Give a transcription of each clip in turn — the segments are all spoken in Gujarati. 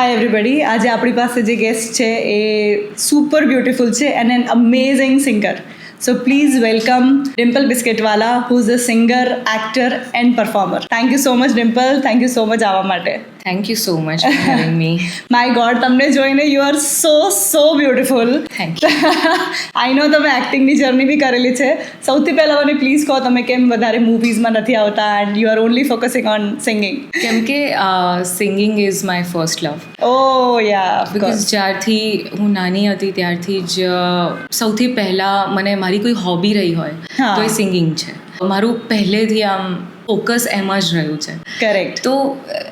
હાય એવરીબડી, આજે આપણી પાસે જે ગેસ્ટ છે એ સુપર બ્યુટીફુલ છે and an amazing singer. So please welcome Dimple Biscuitwala, who is a singer, actor and performer. Thank you so much Dimple, thank you so much આવવા માટે. Thank you so much for having me. My god, તમને જોઈને you are so beautiful. Thank you. I know તમે એક્ટિંગની જર્ની બી કરેલી છે. સૌથી પહેલાં મને પ્લીઝ કહો, તમે કેમ વધારે મૂવીઝમાં નથી આવતા and you are only focusing on singing? કેમ કે singing is my first love. Oh yeah, because જ્યારથી હું નાની હતી ત્યારથી જ સૌથી પહેલાં મને મારી કોઈ હોબી રહી હોય હા. તો એ સિંગિંગ છે. મારું પહેલેથી આમ ફોકસ એમાં જ રહ્યું છે. કરેક્ટ. તો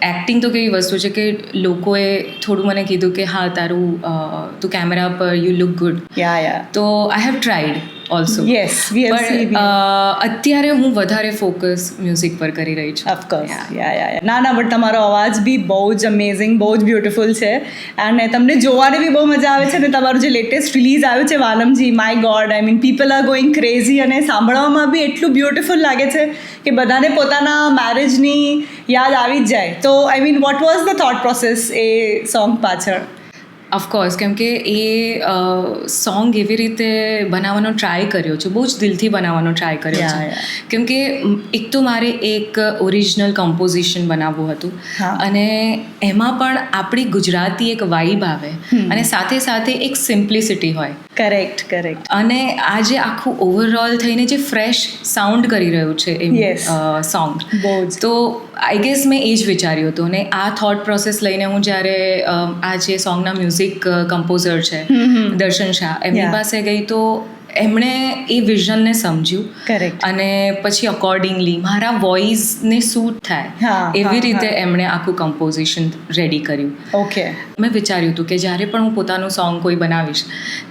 એક્ટિંગ તો કેવી વસ્તુ છે કે લોકોએ થોડું મને કીધું કે હા તારું તું કેમેરા પર યુ લુક ગુડ. યા તો I have tried also. Yes, we have seen. અત્યારે હું વધારે ફોકસ મ્યુઝિક પર કરી રહી છું. Of course, yeah. ના બટ તમારો અવાજ બી બહુ જ અમેઝિંગ, બહુ જ બ્યુટીફુલ છે અને તમને જોવાની બી બહુ મજા આવે છે. અને તમારું જે લેટેસ્ટ રિલીઝ આવ્યું છે Valamji, my God, I mean people are going crazy અને સાંભળવામાં બી એટલું બ્યુટીફુલ લાગે છે કે બધાને પોતાના મેરેજની યાદ આવી જ જાય. તો આઈ mean what was the thought process A song પાછળ? ઓફકોર્સ, કેમ કે એ સોંગ એવી રીતે બનાવવાનો ટ્રાય કર્યો છે, બહુ જ દિલથી બનાવવાનો ટ્રાય કર્યો છે. કેમ કે એક તો મારે એક ઓરિજિનલ કમ્પોઝિશન બનાવવું હતું અને એમાં પણ આપણી ગુજરાતી એક વાઇબ આવે અને સાથે સાથે એક સિમ્પ્લિસિટી હોય. કરેક્ટ. અને આ જે આખું ઓવરઓલ થઈને જે ફ્રેશ સાઉન્ડ કરી રહ્યું છે એ સોંગ, બહુ જ. તો આઈ ગેસ મેં એ જ વિચાર્યું હતું. અને આ થોટ પ્રોસેસ લઈને હું જ્યારે આ જે સોંગના મ્યુઝિક કમ્પોઝર છે દર્શન શાહ, એમની પાસે ગઈ તો એમણે એ વિઝનને સમજ્યું. કરેક્ટ. અને પછી અકોર્ડિંગલી મારા વોઇસને સૂટ થાય એવી રીતે એમણે આખું કમ્પોઝિશન રેડી કર્યું. ઓકે. મેં વિચાર્યું હતું કે જ્યારે પણ હું પોતાનું સોંગ કોઈ બનાવીશ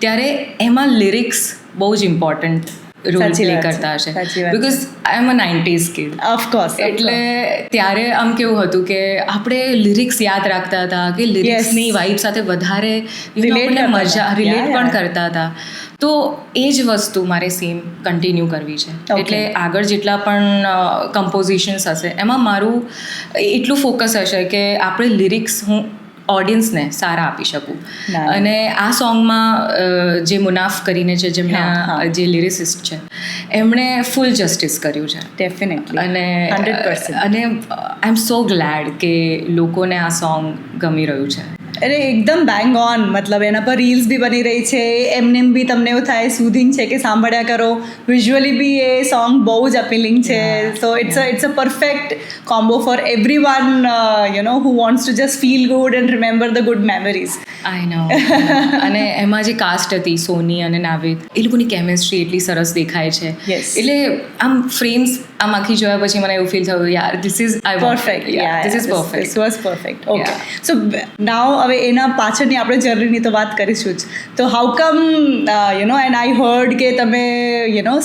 ત્યારે એમાં લિરિક્સ બહુ જ ઇમ્પોર્ટન્ટ રોલ પ્લે કરતા હશે. Because I am a 90s kid. Of course. એટલે ત્યારે આમ કેવું હતું કે આપણે લિરિક્સ યાદ રાખતા હતા કે લિરિક્સની વાઇબ સાથે વધારે મજા રિલેટ પણ કરતા હતા. તો એ જ વસ્તુ મારે સેમ કન્ટિન્યુ કરવી છે. એટલે આગળ જેટલા પણ કમ્પોઝિશન્સ હશે એમાં મારું એટલું ફોકસ હશે કે આપણે લિરિક્સ હું ઓડિયન્સને સારા આપી શકું. અને આ સોંગમાં જે મુનાફ કરીને છે, જેમના જે લિરિસિસ્ટ છે, એમણે ફૂલ જસ્ટિસ કર્યું છે. ડેફિનેટલી. અને 100%. અને આઈ એમ સો ગ્લેડ કે લોકોને આ સોંગ ગમી રહ્યું છે. અરે એકદમ બેંગ ઓન. મતલબ એના પર રીલ્સ બી બની રહી છે, એમને બી તમને એવું થાય સુધિંગ છે કે સાંભળ્યા કરો. વિઝ્યુઅલી બી એ સોંગ બહુ જ અપીલિંગ છે. So it's a perfect combo for everyone who wants to just feel good and remember the good memories. I know. અને એમાં જે કાસ્ટ હતી સોની અને નાવિદ, એ લોકોની કેમિસ્ટ્રી એટલી સરસ દેખાય છે. એટલે આમ ફ્રેમ્સ આમ આખી જોયા પછી મને એવું ફીલ થયું યાર this is perfect. This is perfect. This was perfect. Okay. So now હવે એના પાછળની આપણે જર્નીની તો વાત કરીશું જ. તો how come and I heard કે તમે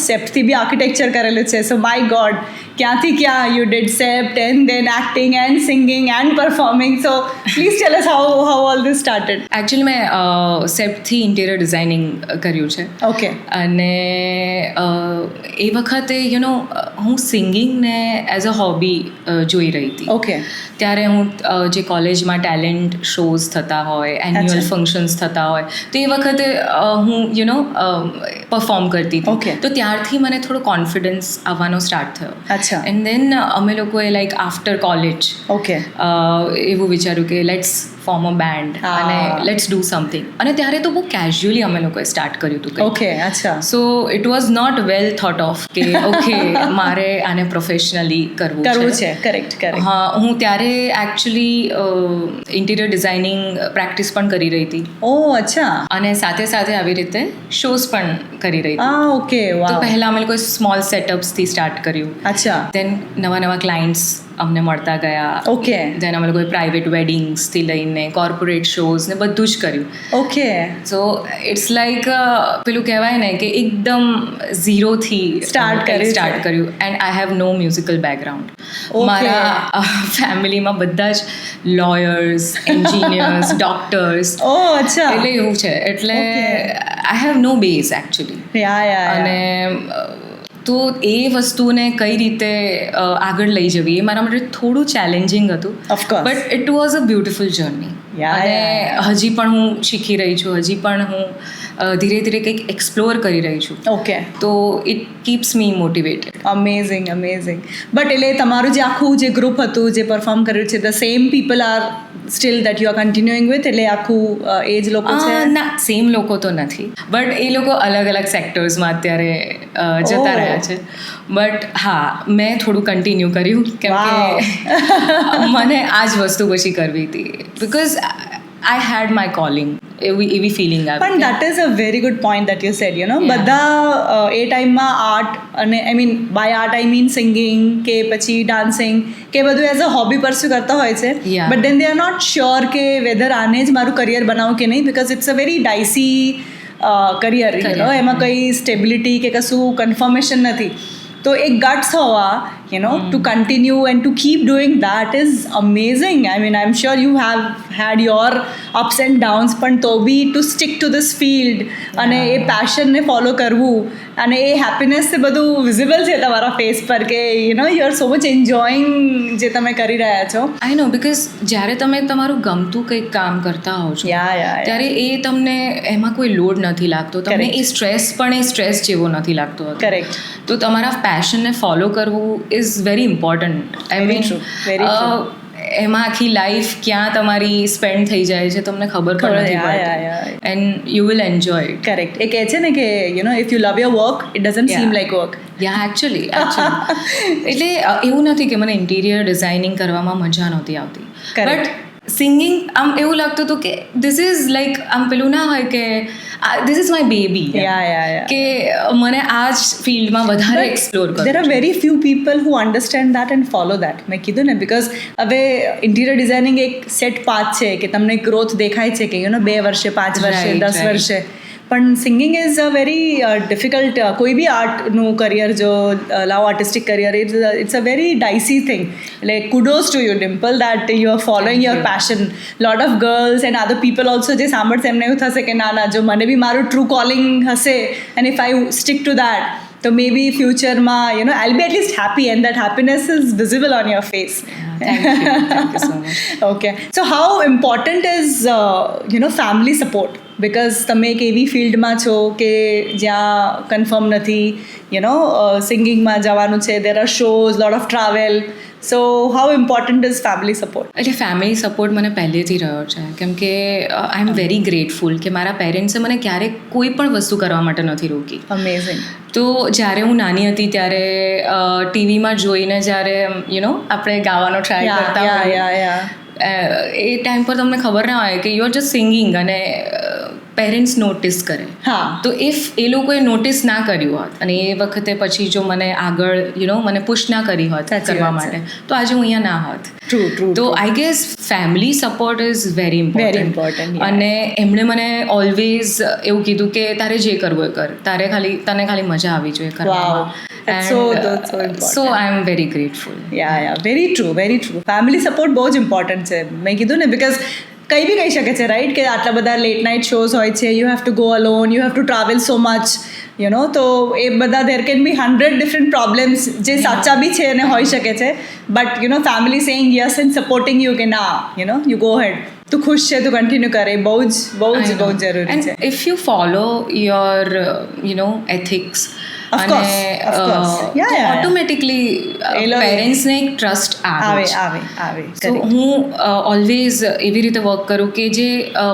સેપ્ટથી બી આર્કિટેક્ચર કરેલું છે. સો માય ગોડ, ક્યાંથી ક્યાં you did CEPT and then acting and singing and performing. So please tell us how all this started. Actually મેં સેપ્ટથી ઇન્ટિરિયર ડિઝાઇનિંગ કર્યું છે. ઓકે. અને એ વખતે હું સિંગિંગને એઝ અ હોબી જોઈ રહી હતી. ઓકે. ત્યારે હું જે કોલેજમાં ટેલેન્ટ શોઝ થતા હોય, એન્યુઅલ ફંક્શન્સ થતા હોય, તો એ વખતે હું પરફોર્મ કરતી હતી. તો ત્યારથી મને થોડો કોન્ફિડન્સ આવવાનો સ્ટાર્ટ થયો. અચ્છા. એન્ડ દેન અમે લોકોએ લાઈક આફ્ટર કોલેજ એવું વિચાર્યું કે લેટ્સ ફોર્મ અ બેન્ડ અને લેટ્સ ડુ સમથિંગ. અને ત્યારે તો બહુ કેઝ્યુઅલી અમે લોકોએ સ્ટાર્ટ કર્યું હતું. ઓકે. અચ્છા. So it was not well thought of કે ઓકે મારે આને પ્રોફેશનલી કરવું છે. કરેક્ટ. હા, હું ત્યારે એકચ્યુઅલી ઇન્ટિરિયર ડિઝાઇનિંગ પ્રેક્ટિસ પણ કરી રહી હતી. ઓહ અચ્છા. અને સાથે સાથે આવી રીતે શોઝ પણ કરી રહી હતી. ઓકે. તો પહેલાં અમે લોકોએ સ્મોલ સેટઅપ્સથી સ્ટાર્ટ કર્યું. અચ્છા. દેન નવા ક્લાયન્ટ્સ અમને મળતા ગયા. ઓકે. દેન અમે લોકોએ પ્રાઇવેટ વેડિંગ્સથી લઈને કોર્પોરેટ શોઝ ને બધું જ કર્યું. ઓકે. સો ઇટ્સ લાઈક પેલું કહેવાય ને કે એકદમ ઝીરોથી સ્ટાર્ટ કર્યું. And I have no musical background. મારા ફેમિલીમાં બધા જ લોયર્સ, એન્જિનિયર્સ, ડોક્ટર્સ. અચ્છા. એટલે એવું છે. એટલે I have no base actually. અને તો એ વસ્તુને કઈ રીતે આગળ લઈ જવી એ મારા માટે થોડું ચેલેન્જિંગ હતું. Of course. But it was a beautiful journey. અને હજી પણ હું શીખી રહી છું, હજી પણ હું ધીરે ધીરે કંઈક એક્સપ્લોર કરી રહી છું. ઓકે. તો it keeps me motivated. Amazing. But એટલે તમારું જે આખું જે ગ્રુપ હતું જે પરફોર્મ કર્યું છે, the same people are still that you are continuing with, એટલે આખું એ જ લોકો છે? ના, સેમ લોકો તો નથી, બટ એ લોકો અલગ અલગ સેક્ટર્સમાં અત્યારે જતા રહ્યા છે. બટ હા, મેં થોડું કન્ટિન્યુ કર્યું કેમ કે મને આ જ વસ્તુ પછી કરવી હતી, because I had my calling, એવી ફિલિંગ આવી. પણ that is a very good point that you said, you know. બધા એ ટાઈમમાં આર્ટ, અને I mean by art I mean singing કે પછી ડાન્સિંગ કે બધું એઝ અ હોબી પરસ્યુ કરતા હોય છે, but then they are not sure કે વેધર આને જ મારું કરિયર બનાવું કે નહીં, because it's a very dicey career, you know. એમાં કંઈ સ્ટેબિલિટી કે કશું કન્ફર્મેશન નથી. તો એક ગટ્સ હોવા, you know, to continue and to keep doing that is amazing. I mean I am sure you have had your ups and downs, પણ તો be to stick to this field અને એ પેશનને ફોલો કરવું, અને એ હેપીનેસ એ બધું વિઝિબલ છે તમારા ફેસ પર કે you no you are so much enjoying જે તમે કરી રહ્યા છો. આઈ નો, બિકોઝ જ્યારે તમે તમારું ગમતું કંઈક કામ કરતા હો છો ત્યારે એ તમને એમાં કોઈ લોડ નથી લાગતો, તમને એ સ્ટ્રેસ પણ એ સ્ટ્રેસ જેવો નથી લાગતો. કરેક્ટ. તો તમારા પેશનને ફોલો કરવું is very important. I mean એમાં આખી લાઈફ ક્યાં તમારી સ્પેન્ડ થઈ જાય છે તમને ખબર પણ નથી પડતી, and you will enjoy it. Correct. એ કહે છે ને કે you know if you love your work it doesn't seem like work. Actually એટલે એવું નથી કે મને ઇન્ટિરિયર ડિઝાઇનિંગ કરવામાં મજા નહોતી આવતી, બટ સિંગિંગ આમ એવું લાગતું હતું કે ધીસ ઇઝ લાઈક આમ પેલું ના હોય કે ધીસ ઇઝ માય બેબી, કે મને આ જ ફિલ્ડમાં વધારે એક્સપ્લોર કરવું. There are very few people who understand that and follow that. મેં કીધું ને, બિકોઝ હવે ઇન્ટિરિયર ડિઝાઇનિંગ એક સેટ પાથ છે કે તમને ગ્રોથ દેખાય છે કે યુ નો 2 વર્ષે, 5 વર્ષે, 10 વર્ષે, પણ singing is a very difficult. કોઈ બી આર્ટનું કરિયર જો લાવો, artistic career, it's a very dicey thing. એટલે kudos to you Dimple that you are following your passion. Lot of girls and other people also જે સાંભળશે એમને એવું થશે કે ના, જો મને બી મારું ટ્રુ કોલિંગ હશે and if I stick two that, તો મે બી ફ્યુચરમાં you know I'll B at least happy and that happiness is visible on your face. Thank you so much. Okay. So how important is family support? Because તમે એક એવી ફિલ્ડમાં છો કે જ્યાં કન્ફર્મ નથી, યુ નો, સિંગિંગમાં જવાનું છે, there are shows, lot of travel. So how important is family support? એટલે ફેમિલી સપોર્ટ મને પહેલેથી રહ્યો છે, કેમ કે આઈ એમ વેરી ગ્રેટફુલ કે મારા પેરેન્ટ્સે મને ક્યારેક કોઈ પણ વસ્તુ કરવા માટે નથી રોકી. અમેઝિંગ. તો જ્યારે હું નાની હતી ત્યારે ટીવીમાં જોઈને જ્યારે યુ નો આપણે ગાવાનો ટ્રાય કરતા હોય, એ ટાઈમ પર તમને ખબર ના હોય કે યુ આર જસ્ટ સિંગિંગ, અને પેરેન્ટ્સ નોટિસ કરે. તો ઇફ એ લોકોએ નોટિસ ના કર્યું હોત અને એ વખતે પછી જો મને આગળ યુ નો મને પુશ ના કરી હોત કરવા માટે, તો આજે હું અહીંયા ના હોત. તો I gas family support is very important. અને એમણે મને ઓલવેઝ એવું કીધું કે તારે જે કરવું એ કર, તને ખાલી મજા આવી જોઈએ કરવામાં. So I am very grateful. Yeah, very true. Family support બહુ જ ઇમ્પોર્ટન્ટ છે. મેં કીધું ને, બિકોઝ કંઈ બી કહી શકે છે, રાઈટ, કે આટલા બધા લેટ નાઇટ શોઝ હોય છે, you have to go alone, you have to travel so much, you know. તો એ બધા દેર કેન બી 100 ડિફરન્ટ પ્રોબ્લેમ્સ જે સાચા બી છે અને હોઈ શકે છે, but you know family saying yes and supporting you કે ના, યુ નો, યુ ગો હેડ, તું ખુશ છે, તું કન્ટિન્યુ કરે, બહુ જ જરૂરી છે. And if you follow your you know ethics, અને ઓટોમેટિકલી પેરેન્ટ્સને એક ટ્રસ્ટ આવે. તો હું ઓલવેઝ એવી રીતે વર્ક કરું કે જે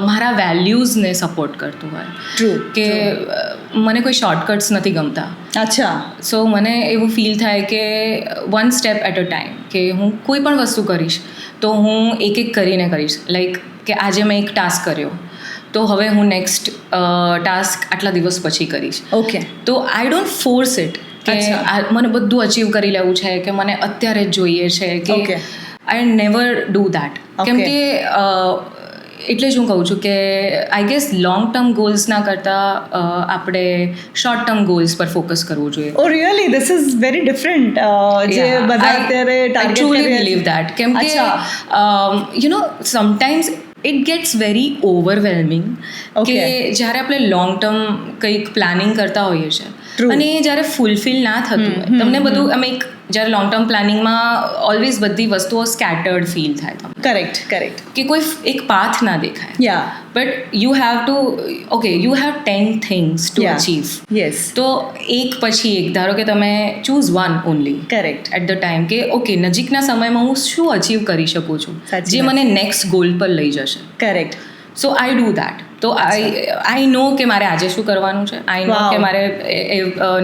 મારા વેલ્યુઝને સપોર્ટ કરતું હોય. કે મને કોઈ શોર્ટકટ્સ નથી ગમતા. અચ્છા. સો મને એવું ફીલ થાય કે 1 સ્ટેપ એટ અ ટાઈમ, કે હું કોઈ પણ વસ્તુ કરીશ તો હું એક કરીને કરીશ. લાઈક કે આજે મેં એક ટાસ્ક કર્યો, તો હવે હું નેક્સ્ટ ટાસ્ક આટલા દિવસ પછી કરીશ. ઓકે. તો આઈ ડોન્ટ ફોર્સ ઇટ કે મને બધું અચીવ કરી લેવું છે, કે મને અત્યારે જ જોઈએ છે, કે આઈ નેવર ડુ દેટ. કેમ કે એટલે જ હું કહું છું કે આઈ ગેસ લોંગ ટર્મ ગોલ્સના કરતાં આપણે શોર્ટ ટર્મ ગોલ્સ પર ફોકસ કરવું જોઈએ. Oh really? This is very different. જે બધા અત્યારે ટાર્ગેટ ટ્રુલી બિલીવ દેટ. કેમ કે you know sometimes it gets very overwhelming, કે જ્યારે આપણે લોંગ ટર્મ કંઈક પ્લાનિંગ કરતા હોઈએ છીએ અને એ જ્યારે ફૂલફિલ ના થતું હોય, તમને બધું આમ એક જ્યારે લોંગ ટર્મ પ્લાનિંગમાં ઓલવેઝ બધી વસ્તુઓ સ્કેટર્ડ ફીલ થાય તમને, કરેક્ટ કે કોઈ એક પાથ ના દેખાય. Yeah but you have to you have 10 things to achieve. Yes તો એક પછી એક, ધારો કે તમે choose one only correct at the time, કે ઓકે નજીકના સમયમાં હું શું અચીવ કરી શકું છું સાચી જે વાત. મને નેક્સ્ટ ગોલ પર લઈ જશે. Correct so I do that. તો આઈ નો કે મારે આજે શું કરવાનું છે, આઈ નો Wow. કે મારે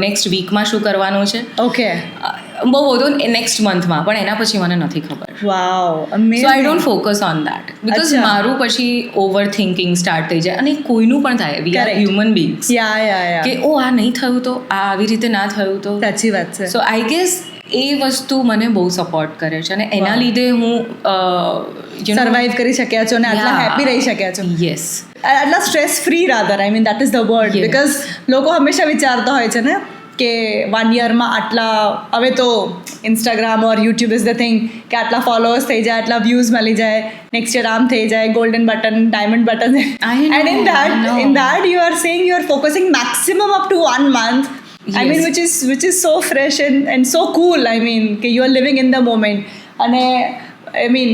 નેક્સ્ટ વીકમાં શું કરવાનું છે, ઓકે બહુ બધું નેક્સ્ટ મંથમાં, પણ એના પછી મને નથી ખબર. Wow so I don't focus on that, because અચ્છા. મારું પછી ઓવર થિંકિંગ સ્ટાર્ટ થઈ જાય. અને કોઈનું પણ થાય, વી આર Correct. હ્યુમન બીંગ્સ, યા કે ઓ આ નહીં થયું તો, આ આવી રીતે ના થયું તો. સાચી વાત છે. સો આઈ ગેસ એ વસ્તુ મને બહુ સપોર્ટ કરે છે, અને એના Wow. લીધે હું સર્વાઈવ કરી શક્યા છો અને આટલા હેપી રહી શક્યા છો. યસ. આટલા stress free rather, I mean that is the word. Yes. Because લોકો હંમેશા વિચારતા હોય છે ને કે 1 યરમાં આટલા, હવે તો Instagram or YouTube is the thing, કે આટલા ફોલોઅર્સ થઈ જાય, આટલા વ્યૂઝ મળી જાય, નેક્સ્ટ યર આમ થઈ જાય, golden button, diamond button. I know, and I know. In that you are saying you are focusing maximum up to 1 month. I mean, Yes. which is so fresh and so cool. I mean, કે you are living in the moment. અને I mean,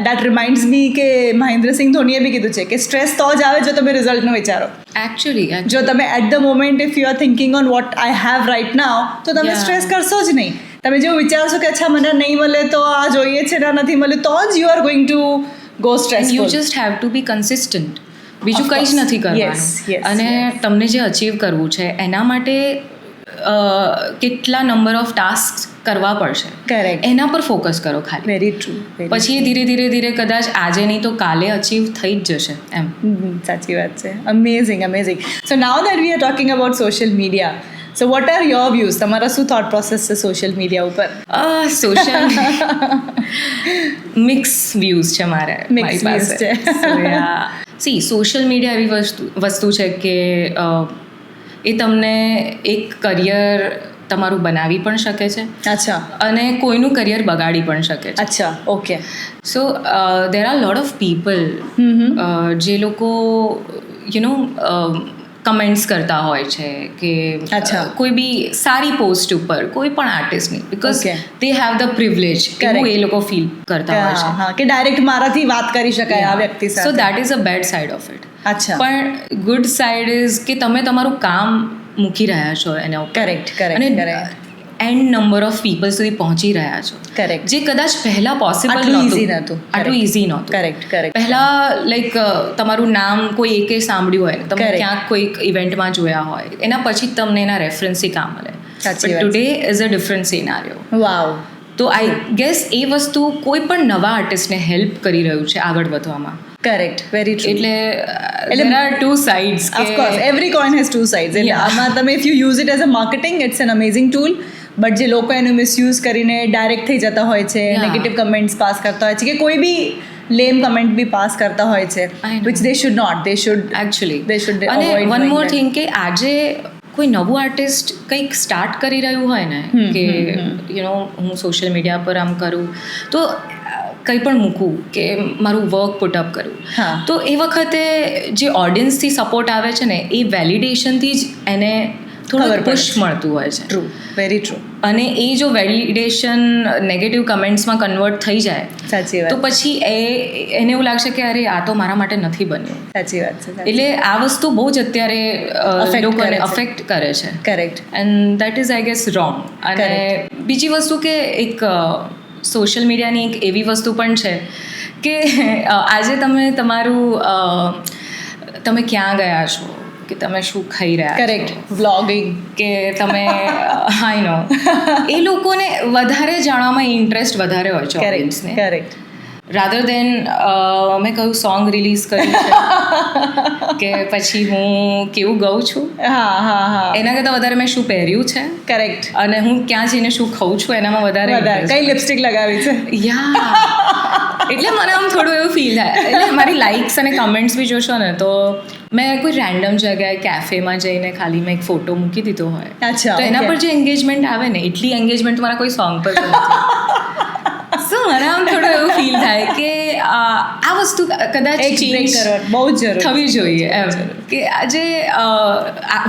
that reminds me કે મહેન્દ્રસિંહ ધોનીએ બી કીધું છે કે સ્ટ્રેસ તો જ આવે જો તમે રિઝલ્ટનું વિચારો. એકચ્યુઅલી જો તમે at the moment if you are thinking on what I have right now, તો તમે Yeah. સ્ટ્રેસ કરશો જ નહીં. તમે જેવું વિચારશો કે અચ્છા મને નહીં મળે તો આ જોઈએ છે ને નથી મળે, તો જ you are going to go you stressful. Just have to be consistent. બીજું Of કંઈ જ course. નથી Yes, yes, કરવાનું. અને yes. તમને જે અચીવ કરવું છે એના માટે કેટલા નંબર ઓફ ટાસ્ક કરવા પડશે, કરેક્ટ. એના પર ફોકસ કરો ખાલી. Very true. પછી એ ધીરે કદાચ આજે નહીં તો કાલે અચીવ થઈ જ જશે એમ. સાચી વાત છે. Amazing. So now that we are talking about social media, so what are your views? તમારા શું થોટ પ્રોસેસ છે સોશિયલ મીડિયા ઉપર? સોશિયલ મિક્સ વ્યૂઝ છે મારે, Mixed મારી views પાસે. છે. સી સોશિયલ મીડિયા એવી વસ્તુ છે કે એ તમને એક કરિયર તમારું બનાવી પણ શકે છે અચ્છા અને કોઈનું કરિયર બગાડી પણ શકે છે. અચ્છા okay. So there are lot of people જે લોકો કમેન્ટ્સ કરતા હોય છે કે અચ્છા. કોઈ બી સારી પોસ્ટ ઉપર કોઈ પણ આર્ટિસ્ટની, because Okay. They have the privilege, એવું એ લોકો ફીલ કરતા હોય છે. હા કે ડાયરેક્ટ મારાથી વાત કરી શકાય આ વ્યક્તિ સો સાથે. That is a bad side of it. અચ્છા પણ ગુડ સાઇડ ઇઝ કે તમે તમારું કામ મૂકી રહ્યા છો એના ઉપર, કરેક્ટ અને એન્ડ નંબર ઓફ પીપલ સુધી પહોંચી રહ્યા છો, કરેક્ટ. જે કદાચ પહેલા પોસિબલ આટલું easy નહોતું. આટલું ઇઝી નહોતું. કરેક્ટ. પહેલા લાઈક તમારું નામ કોઈ એકે સાંભળ્યું હોય, તમે Correct. ક્યાંક કોઈક ઇવેન્ટમાં જોયા હોય, એના પછી જ તમને એના રેફરન્સથી કામ મળે. સાચી વાત. Today is a different scenario. Wow. તો આઈ ગેસ એ વસ્તુ કોઈ પણ નવા આર્ટિસ્ટને હેલ્પ કરી રહ્યું છે આગળ વધવામાં. કરેક્ટ. Very true. એટલે એટલે there are two sides Of course, every coin has two sides. એટલે Yeah. આમાં તમે if you use it as a marketing, it's an amazing tool. But જે લોકો એનું મિસયુઝ કરીને ડાયરેક્ટ થઈ જતા હોય છે, Yeah. નેગેટિવ કમેન્ટ્સ પાસ કરતા હોય છે, કે કોઈ બી લેમ કમેન્ટ બી પાસ કરતા હોય છે, I know. which they should not. They should actually they should અને avoid one doing more that. Thing કે આજે કોઈ નવું આર્ટિસ્ટ કંઈક સ્ટાર્ટ કરી રહ્યું હોય ને કે હું સોશિયલ મીડિયા પર આમ કરું તો કંઈ પણ મૂકું કે મારું વર્ક પુટઅપ કરું, હા. તો એ વખતે જે ઓડિયન્સથી સપોર્ટ આવે છે ને એ વેલિડેશનથી જ એને ખબર થોડું પડે પુશ છે. મળતું હોય છે. ટ્રુ. Very true. અને એ જો વેલિડેશન નેગેટિવ કમેન્ટ્સમાં કન્વર્ટ થઈ જાય સાચી તો વાત. પછી એને એવું લાગશે કે અરે આ તો મારા માટે નથી બન્યું. સાચી વાત છે. એટલે આ વસ્તુ બહુ જ અત્યારે Affect લોકોને કરે છે. અફેક્ટ કરે છે, correct. And that is I guess wrong. અને Correct. બીજી વસ્તુ કે એક સોશિયલ મીડિયાની એક એવી વસ્તુ પણ છે કે આજે તમે ક્યાં ગયા છો, કે તમે શું ખાઈ રહ્યા કરેક્ટ. છો, વ્લોગિંગ. કે તમે આઈ નો એ લોકોને વધારે જાણવામાં ઇન્ટરેસ્ટ વધારે હોય છે કરેક્ટ. ઓડિયન્સને, કરેક્ટ. રાધર દેન મેં કયું સોંગ રિલીઝ કર્યું છે કે પછી હું કેવું ગાઉં છું, હા. એના કરતાં વધારે મેં શું પહેર્યું છે કરેક્ટ. અને હું ક્યાં જઈને શું ખાઉં છું એનામાં વધારે interest. કઈ લિપસ્ટિક લગાવી છે? યા એટલે મને આમ થોડું એવું ફીલ થાય. એટલે મારી લાઇક્સ અને કમેન્ટ્સ બી જોશો ને તો મેં કોઈ રેન્ડમ જગ્યાએ કેફેમાં જઈને ખાલી મેં એક ફોટો મૂકી દીધો હોય, અચ્છા, તો એના okay. પર જે એન્ગેજમેન્ટ આવે ને એટલી એન્ગેજમેન્ટ મારા કોઈ સોંગ પર તો નથી. સો મને આમ થોડું એવું ફીલ થાય કે આ વસ્તુ કદાચ એક બ્રેક ચેન્જ કરવાની બહુ જ જરૂર થવી જોઈએ એમ, કે આજે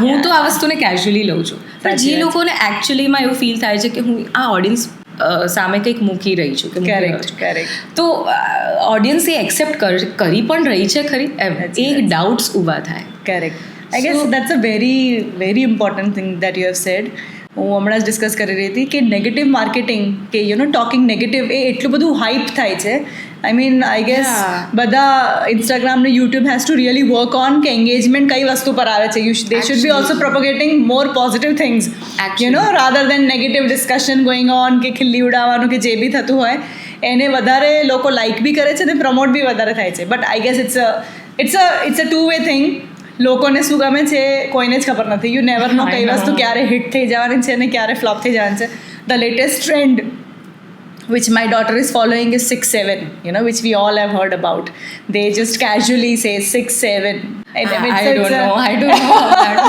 હું તો આ વસ્તુને કેઝ્યુઅલી લઉં છું, પણ સાચી જે વાત. લોકોને એકચ્યુઅલીમાં એવું ફીલ થાય છે કે હું આ ઓડિયન્સ સામે કંઈક મૂકી રહી છું કે મૂકી રહ્યો છું. કરેક્ટ. તો ઓડિયન્સ એ એક્સેપ્ટ કરી પણ રહી છે ખરી, એ ડાઉટ્સ ઊભા થાય. Correct. I guess that's a very important thing that you have said. હું હમણાં જ ડિસ્કસ કરી રહી હતી કે નેગેટિવ માર્કેટિંગ કે ટોકિંગ નેગેટિવ એ એટલું બધું હાઇપ થાય છે. આઈ મીન આઈ ગેસ બધા ઇન્સ્ટાગ્રામ ને YouTube has to really work on કે એંગેજમેન્ટ કઈ વસ્તુ પર આવે છે. They should be also propagating more positive things rather than negative discussion going on કે ખિલ્લી ઉડાવવાનું કે જે બી થતું હોય એને વધારે લોકો લાઇક બી કરે છે ને પ્રમોટ બી વધારે થાય છે. But I guess it's a two way thing. લોકોને શું ગમે છે કોઈને જ ખબર નથી. યુ નેવર નો કઈ વસ્તુ ક્યારે હિટ થઈ જવાની છે ને ક્યારે ફ્લોપ થઈ જવાની છે. The latest trend which my daughter is following is 6'7", which we all have heard about. They just casually say 6'7". I don't know that.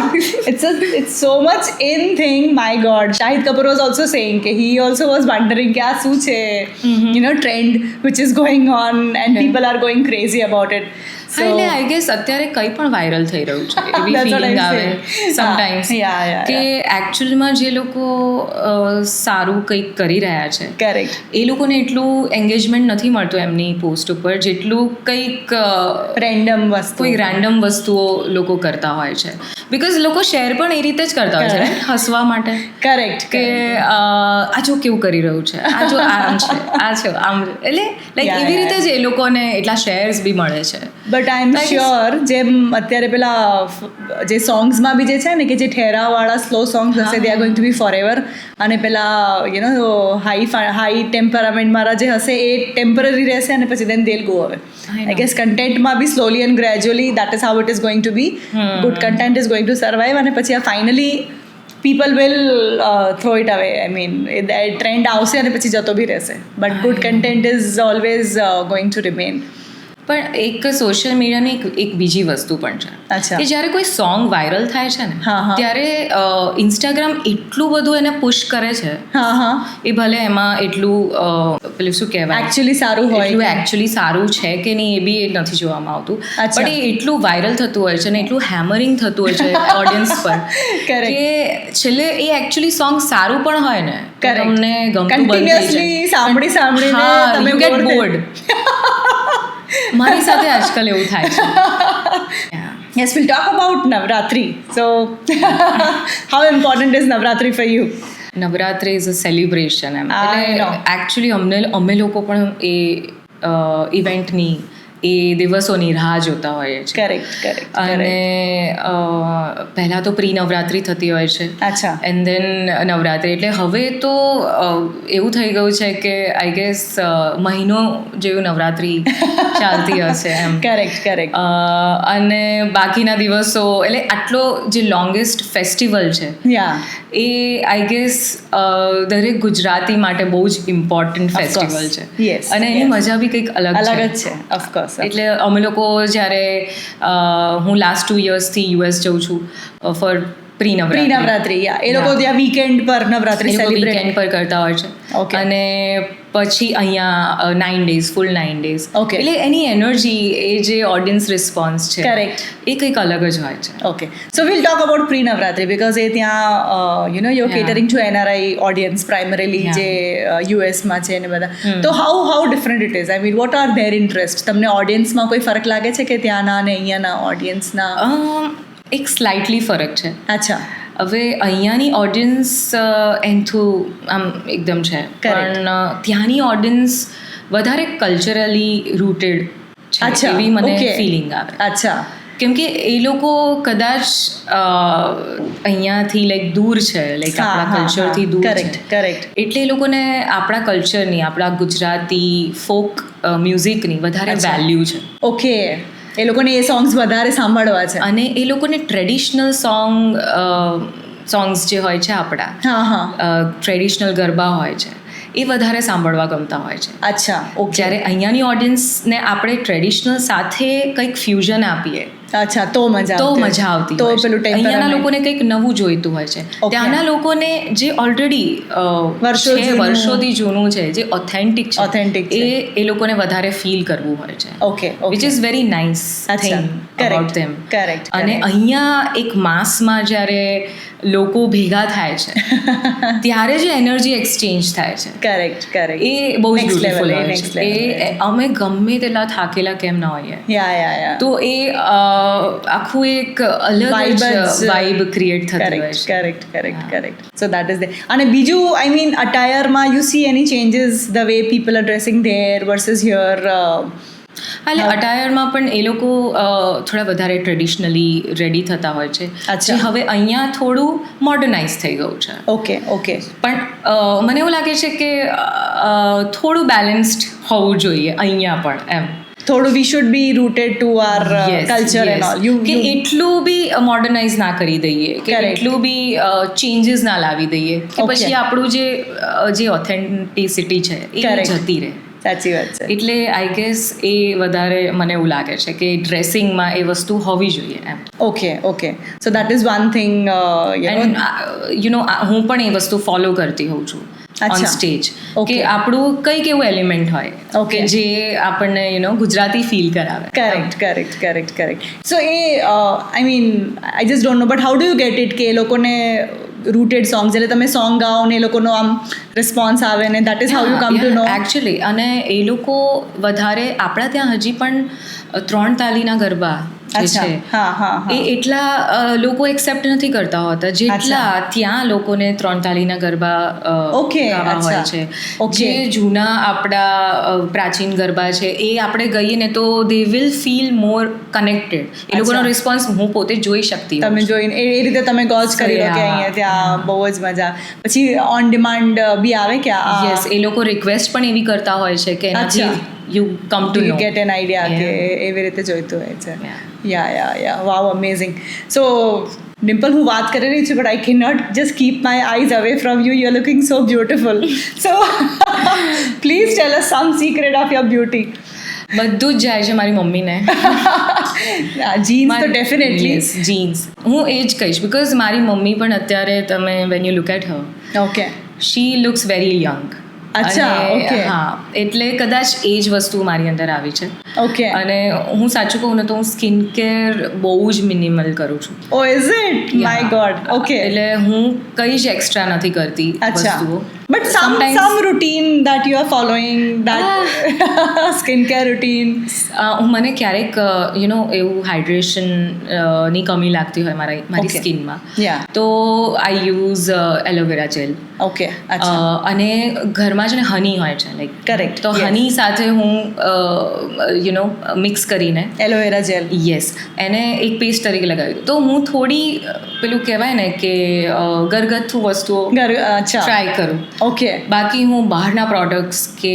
It's so much in thing. My God, Shahid Kapoor was also saying that he also was wondering kya su che, trend which is going on and people are going crazy about it. એટલે આઈ ગેસ અત્યારે કંઈ પણ વાયરલ થઈ રહ્યું છે એવી ફિલિંગ આવે સમટાઈમ્સ કે એકચ્યુઅલમાં જે લોકો સારું કંઈક કરી રહ્યા છે કરેક્ટ એ લોકોને એટલું એંગેજમેન્ટ નથી મળતું એમની પોસ્ટ ઉપર જેટલું કંઈક કોઈ રેન્ડમ વસ્તુઓ લોકો કરતા હોય છે. બિકોઝ લોકો શેર પણ એ રીતે જ કરતા હોય છે હસવા માટે. કરેક્ટ કે આ જો કેવું કરી રહ્યું છે, આ જો આમ છે, આ છે આમ, એટલે લાઈક એવી રીતે જ એ લોકોને એટલા શેર્સ બી મળે છે. બટ આઈ એમ શ્યોર જેમ અત્યારે પેલા જે સોંગ્સમાં બી જે છે ને કે જે ઠેરાવાળા સ્લો સોંગ્સ હશે they are going to be forever અને પેલા હાઈ ટેમ્પરામેન્ટ મારા જે હશે એ ટેમ્પરરી રહેશે અને પછી દેન they'll go away. I guess કન્ટેન્ટમાં બી slowly and gradually that is how it is going to be. Good content is going to survive અને પછી આ finally people will throw it away. I mean, trend આવશે અને પછી જતો બી રહેશે. But good content is always going to remain. પણ એક સોશિયલ મીડિયાની એક બીજી વસ્તુ પણ છે કે જ્યારે કોઈ સોંગ વાયરલ થાય છે ને ત્યારે ઇન્સ્ટાગ્રામ એટલું બધું એને પુશ કરે છે. એ ભલે એમાં એટલું પેલું શું કહેવાય એકચ્યુઅલી સારું હોય, એટલું એકચ્યુઅલી સારું છે કે નહીં એ બી નથી જોવામાં આવતું. પણ એ એટલું વાયરલ થતું હોય છે ને એટલું હેમરિંગ થતું હોય છે ઓડિયન્સ પર કે છેલ્લે એ એકચ્યુઅલી સોંગ સારું પણ હોય ને તમને ગમતું કન્ટિન્યુઅસલી સાંભળીને તમે ગેટ બોર્ડ. મારી સાથે આજકાલ એવું થાય છે. Yes, we'll talk about Navratri. So, how important is Navratri for you? Navratri is a celebration. Actually, અમે લોકો પણ એ ઇવેન્ટની એ દિવસોની રાહ જોતા હોઈએ છીએ. કરેક્ટ. અને પહેલાં તો પ્રી નવરાત્રિ થતી હોય છે. અચ્છા. And then Navratri. એટલે હવે તો એવું થઈ ગયું છે કે આઈ ગેસ મહિનો જેવું નવરાત્રિ ચાલતી હશે એમ. કરેક્ટ. અને બાકીના દિવસો એટલે આટલો જે લોંગેસ્ટ ફેસ્ટિવલ છે એ આઈ ગેસ દરેક ગુજરાતી માટે બહુ જ ઇમ્પોર્ટન્ટ ફેસ્ટિવલ છે. અને એની મજા બી કંઈક અલગ જ છે ઓફકોર્સ. એટલે અમે લોકો જ્યારે હું લાસ્ટ 2 yearsથી યુએસ જઉં છું ફોર પ્રી નવરાત્રિ. એ લોકો ત્યાં વીકેન્ડ પર નવરાત્રિ સેલિબ્રેટ વીકેન્ડ પર કરતા હોય છે. અને પછી અહીંયા 9 days ફૂલ 9 days. એટલે એની એનર્જી એ જે ઓડિયન્સ રિસ્પોન્સ છે કરેક્ટ એ કંઈક અલગ જ હોય છે. Okay so will talk about pre Navratri because એ ત્યાં you catering to NRI audience primarily જે યુએસમાં છે ને બધા. તો how different it is? I mean what are their interest? તમને ઓડિયન્સમાં કોઈ ફરક લાગે છે કે ત્યાંના અને અહીંયાના ઓડિયન્સના? એક સ્લાઇટલી ફરક છે. અચ્છા. હવે અહીંયાની ઓડિયન્સ આમ એકદમ છે પણ ત્યાંની ઓડિયન્સ વધારે કલ્ચરલી રૂટેડ છે એવી મને ફિલિંગ આવે. અચ્છા. કેમ કે એ લોકો કદાચ અહીંયાથી લાઈક દૂર છે, લાઈક આપણા કલ્ચરથી દૂર છે. કરેક્ટ. એટલે એ લોકોને આપણા કલ્ચરની, આપણા ગુજરાતી ફોક મ્યુઝિકની વધારે વેલ્યુ છે. ઓકે. એ લોકોને એ સોંગ્સ વધારે સાંભળવા છે અને એ લોકોને ટ્રેડિશનલ સોંગ્સ જે હોય છે આપણા ટ્રેડિશનલ ગરબા હોય છે એ વધારે સાંભળવા ગમતા હોય છે. અચ્છા. જ્યારે અહીંયાની ઓડિયન્સને આપણે ટ્રેડિશનલ સાથે કંઈક ફ્યુઝન આપીએ અચ્છા તો મજા આવતી તો હોય છે. પેલું અહીંયાના લોકોને કંઈક નવું જોઈતું હોય છે. ત્યાંના લોકોને જે ઓલરેડી વર્ષોથી જૂનું છે, જે ઓથેન્ટિક છે, એ લોકોને વધારે ફીલ કરવું હોય છે. Okay which is very nice thing about them. Correct. અને અહીંયા એક માસમાં જ્યારે લોકો ભેગા થાય છે ત્યારે જે એનર્જી એક્સચેન્જ થાય છે, કરેક્ટ એ બહુ જ બ્યુટીફુલ હોય છે. એ અમે ગમે તેટલા થાકેલા કેમ ના હોઈએ, તો એ આખું એક અલગ જ વાઇબ ક્રિએટ થતી હોય છે. કરેક્ટ. સો દેટ ઇઝ અને બીજું આઈ મીન અટાયરમાં you see any changes the way people are dressing there versus here? એટલે અટાયરમાં પણ એ લોકો થોડા વધારે ટ્રેડિશનલી રેડી થતા હોય છે, જે હવે અહીંયા થોડું મોડર્નાઇઝ થઈ ગયું છે. ઓકે. પણ મને એવું લાગે છે કે થોડું બેલેન્સ્ડ હોવું જોઈએ અહીંયા પણ, એમ થોડું we should be rooted to our culture and all. કે એટલું બી મોડર્નાઇઝ ના કરી દઈએ, કે એટલું બી ચેન્જીસ ના લાવી દઈએ કે પછી આપણું જે ઓથેન્ટિસિટી છે એ જતી રહે. સાચી વાત છે. એટલે આઈ ગેસ એ વધારે મને એવું લાગે છે કે ડ્રેસિંગમાં એ વસ્તુ હોવી જોઈએ એમ. Okay. So that is one thing. હું પણ એ વસ્તુ ફોલો કરતી હોઉં છું ઓન સ્ટેજ, કે આપણું કંઈક એવું એલિમેન્ટ હોય કે જે આપણને ગુજરાતી ફીલ કરાવે. Correct. So A I mean I just don't know, but how do you get it કે એ લોકોને રૂટેડ સોંગ્સ, એટલે તમે સોંગ ગાઓ ને એ લોકોનો આમ રિસ્પોન્સ આવે ને that is how you come to know actually. અને એ લોકો વધારે આપણા ત્યાં હજી પણ 3 તાલીના ગરબા જે છે એ એટલા લોકો એક્સેપ્ટ નથી કરતા હોતા જેટલા ત્યાં લોકોને 3 તાલીના ગરબા ગાવા હોય છે. જે જૂના આપણા પ્રાચીન ગરબા છે એ આપણે ગઈએ ને તો they will feel more connected. એ લોકોનો રિસ્પોન્સ હું પોતે જોઈ શકતી. તમે જોઈને એ રીતે તમે ગોજ કરી લો કે અહીંયા ત્યાં બહુ જ મજા. પછી ઓન ડિમાન્ડ બી આવે કે યસ, એ લોકો રિક્વેસ્ટ પણ એવી કરતા હોય છે કે એનાથી you come to get an idea કે એવી રીતે જોઈતું હોય છે. યા વાવ, અમેઝિંગ. સો ડિમ્પલ, હું વાત કરી રહી છું but I can not just keep my eyes away from you. You are looking so beautiful. So please tell us some secret of your beauty. બધું જ જાય છે મારી મમ્મીને. જીન્સ તો ડેફિનેટલી જીન્સ. હું એ જ કહીશ બિકોઝ મારી મમ્મી પણ અત્યારે તમે when you look at her, okay, she looks very young. હા, એટલે કદાચ એ જ વસ્તુ મારી અંદર આવી છે. ઓકે. અને હું સાચું કહું ને તો હું સ્કિન કેર બહુ જ મિનિમલ કરું છું. Oh is it? My god. Okay. એટલે હું કંઈ જ એક્સ્ટ્રા નથી કરતી વસ્તુઓ. But some routine that you are following, that skincare routine. મને ક્યારેક એવું હાઇડ્રેશન ની કમી લાગતી હોય મારી સ્કિનમાં, તો I use aloe vera gel. Okay. અને ઘરમાં છે ને હની હોય છે, લાઈક કરેક્ટ, તો હની સાથે હું મિક્સ કરીને એલોવેરા જેલ, યસ, એને એક પેસ્ટ તરીકે લગાવી. તો હું થોડી પેલું કહેવાય ને કે ઘરગથ્થુ વસ્તુઓ ટ્રાય કરું. ઓકે. બાકી હું બહારના પ્રોડક્ટ્સ કે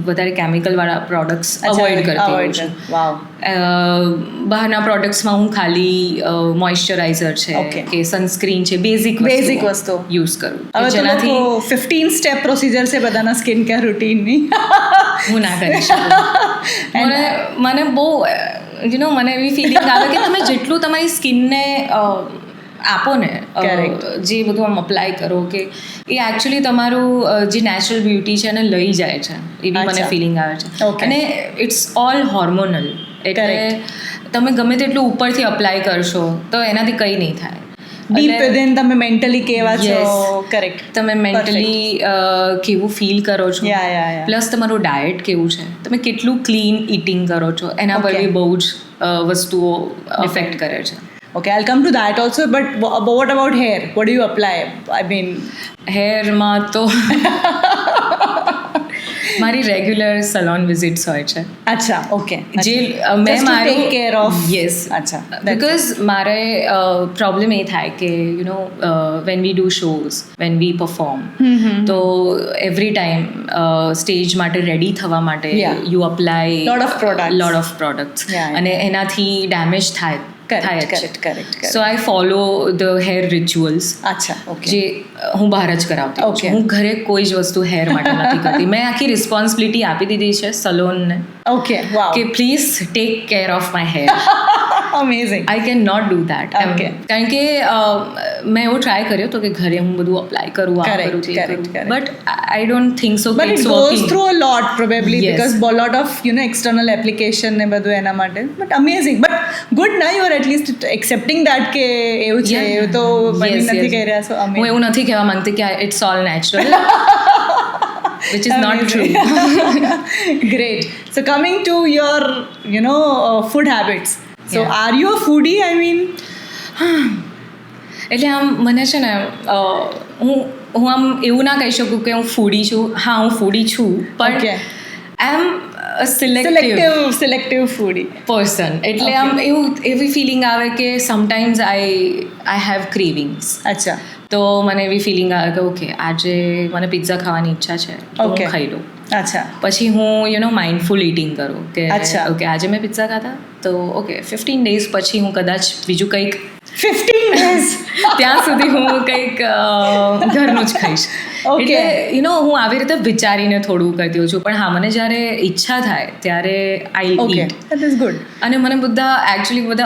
વધારે કેમિકલવાળા પ્રોડક્ટ્સ અવોઇડ કરતી હોઉં છું. બહારના પ્રોડક્ટ્સમાં હું ખાલી મોઇશ્ચરાઇઝર છે કે સનસ્ક્રીન છે, બેઝિક વસ્તુ યુઝ કરું. જેનાથી 15 સ્ટેપ પ્રોસિજર છે બધાના સ્કિન કેર રૂટીનની. હું ના કરી શકું. મને બહુ મને એવી ફિલિંગ આવે કે તમે જેટલું તમારી સ્કિનને આપો ને, જે બધું આમ અપ્લાય કરો, કે એ એકચ્યુઅલી તમારું જે નેચરલ બ્યુટી છે એને લઈ જાય છે, એવી મને ફિલિંગ આવે છે. અને ઇટ્સ ઓલ હોર્મોનલ, એટલે તમે ગમે તેટલું ઉપરથી અપ્લાય કરશો તો એનાથી કંઈ નહીં થાય. ડીપ વિધિન તમે મેન્ટલી કેવા છો, કરેક્ટ, તમે મેન્ટલી કેવું ફીલ કરો છો, પ્લસ તમારું ડાયટ કેવું છે, તમે કેટલું ક્લીન ઇટિંગ કરો છો, એના પર બી બહુ જ વસ્તુઓ ઇફેક્ટ કરે છે. Okay, I'll come to that also, but what about hair? What do you apply? I mean, hairમાં તો મારી રેગ્યુલર સલોન વિઝિટ્સ હોય છે. અચ્છા, ઓકે. જે મેં મારું ટેક કેર ઓફ. યસ. અચ્છા. બિકોઝ મારે પ્રોબ્લેમ એ થાય કે when we do shows, when we perform, તો એવરી ટાઈમ સ્ટેજ માટે રેડી થવા માટે you apply lot of products, અને એનાથી ડેમેજ થાય. Correct. So I follow the hair rituals. અચ્છા, ઓકે. જે હું બહાર જ કરાવતી છું. હું ઘરે કોઈ જ વસ્તુ હેર માટે નથી કરતી. મેં આખી રિસ્પોન્સિબિલિટી આપી દીધી છે સલોનને. Okay, wow. કે please take care of my hair. Amazing. I can not do that. Okay. કારણ કે મેં એવો ટ્રાય કર્યો તો કે ઘરે હું બધું અપ્લાય કરું, આ Correct, કરું, તે correct, કરું, correct. But I don't think so But it goes through a lot probably Yes. because a lot of external application ને બધું એના માટે. But amazing. But good now you are at least accepting that કે એવું છે, એવું તો બની નથી કહી રહ્યા. So હું amazing. એવું નથી કહેવા માંગતી કે it's all natural, which is not true. Great. So coming to your food habits. So Yeah. are you a foodie? I mean, એટલે આમ મને છે ને હું આમ એવું ના કહી શકું કે હું ફૂડી છું. હા, હું ફૂડી છું, પણ Okay. આઈ એમ સિલેક્ટિવ selective foodie. પર્સન. એટલે Okay. આમ એવી ફિલિંગ આવે કે સમટાઈમ્સ આઈ હેવ ક્રેવિંગ્સ. અચ્છા. તો મને એવી ફિલિંગ આવે કે ઓકે આજે મને પિઝા ખાવાની ઈચ્છા છે, તો Okay. હું ખાઈ લઉં. અચ્છા. પછી હું માઇન્ડફુલ ઇટિંગ કરું કે અચ્છા. ઓકે આજે મેં પિઝા ખાધા, તો ઓકે 15 days પછી હું કદાચ બીજું કંઈક 15 days. ત્યાં સુધી હું કંઈક ઘરનું જ ખાઈશ. Okay. એટલે હું આવી રીતે વિચારીને થોડું કરતી હોઉં છું, પણ હા, મને જ્યારે ઈચ્છા થાય ત્યારે આઈ Okay. It. That is good. અને મને બધા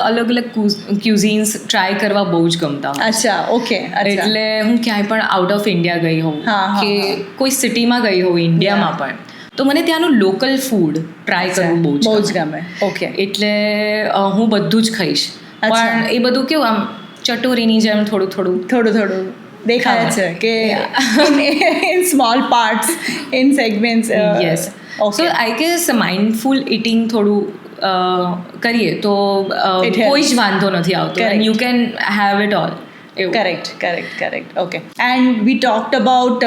અલગ અલગ ક્યુઝિન્સ ટ્રાય કરવા બહુ જ ગમતા હોય. અચ્છા. ઓકે. અચ્છા. એટલે હું ક્યાંય પણ આઉટ ઓફ ઇન્ડિયા ગઈ હોઉં હા, હા, કે હા. કોઈ સિટીમાં ગઈ હોઉં ઇન્ડિયામાં પણ, તો મને ત્યાંનું લોકલ ફૂડ ટ્રાય કરવું બહુ બહુ જ જ ગમે. ઓકે. એટલે હું બધું જ ખાઈશ, અચ્છા. પણ એ બધું કેવું આમ ચટોરીની જેમ થોડું થોડું દેખાય હા. છે કે in small parts, in segments. Yes. So I guess mindful eating થોડું કરીએ તો It helps. કોઈ જ વાંધો નથી આવતો, Correct. And you can have it all. Correct. Okay. And we talked about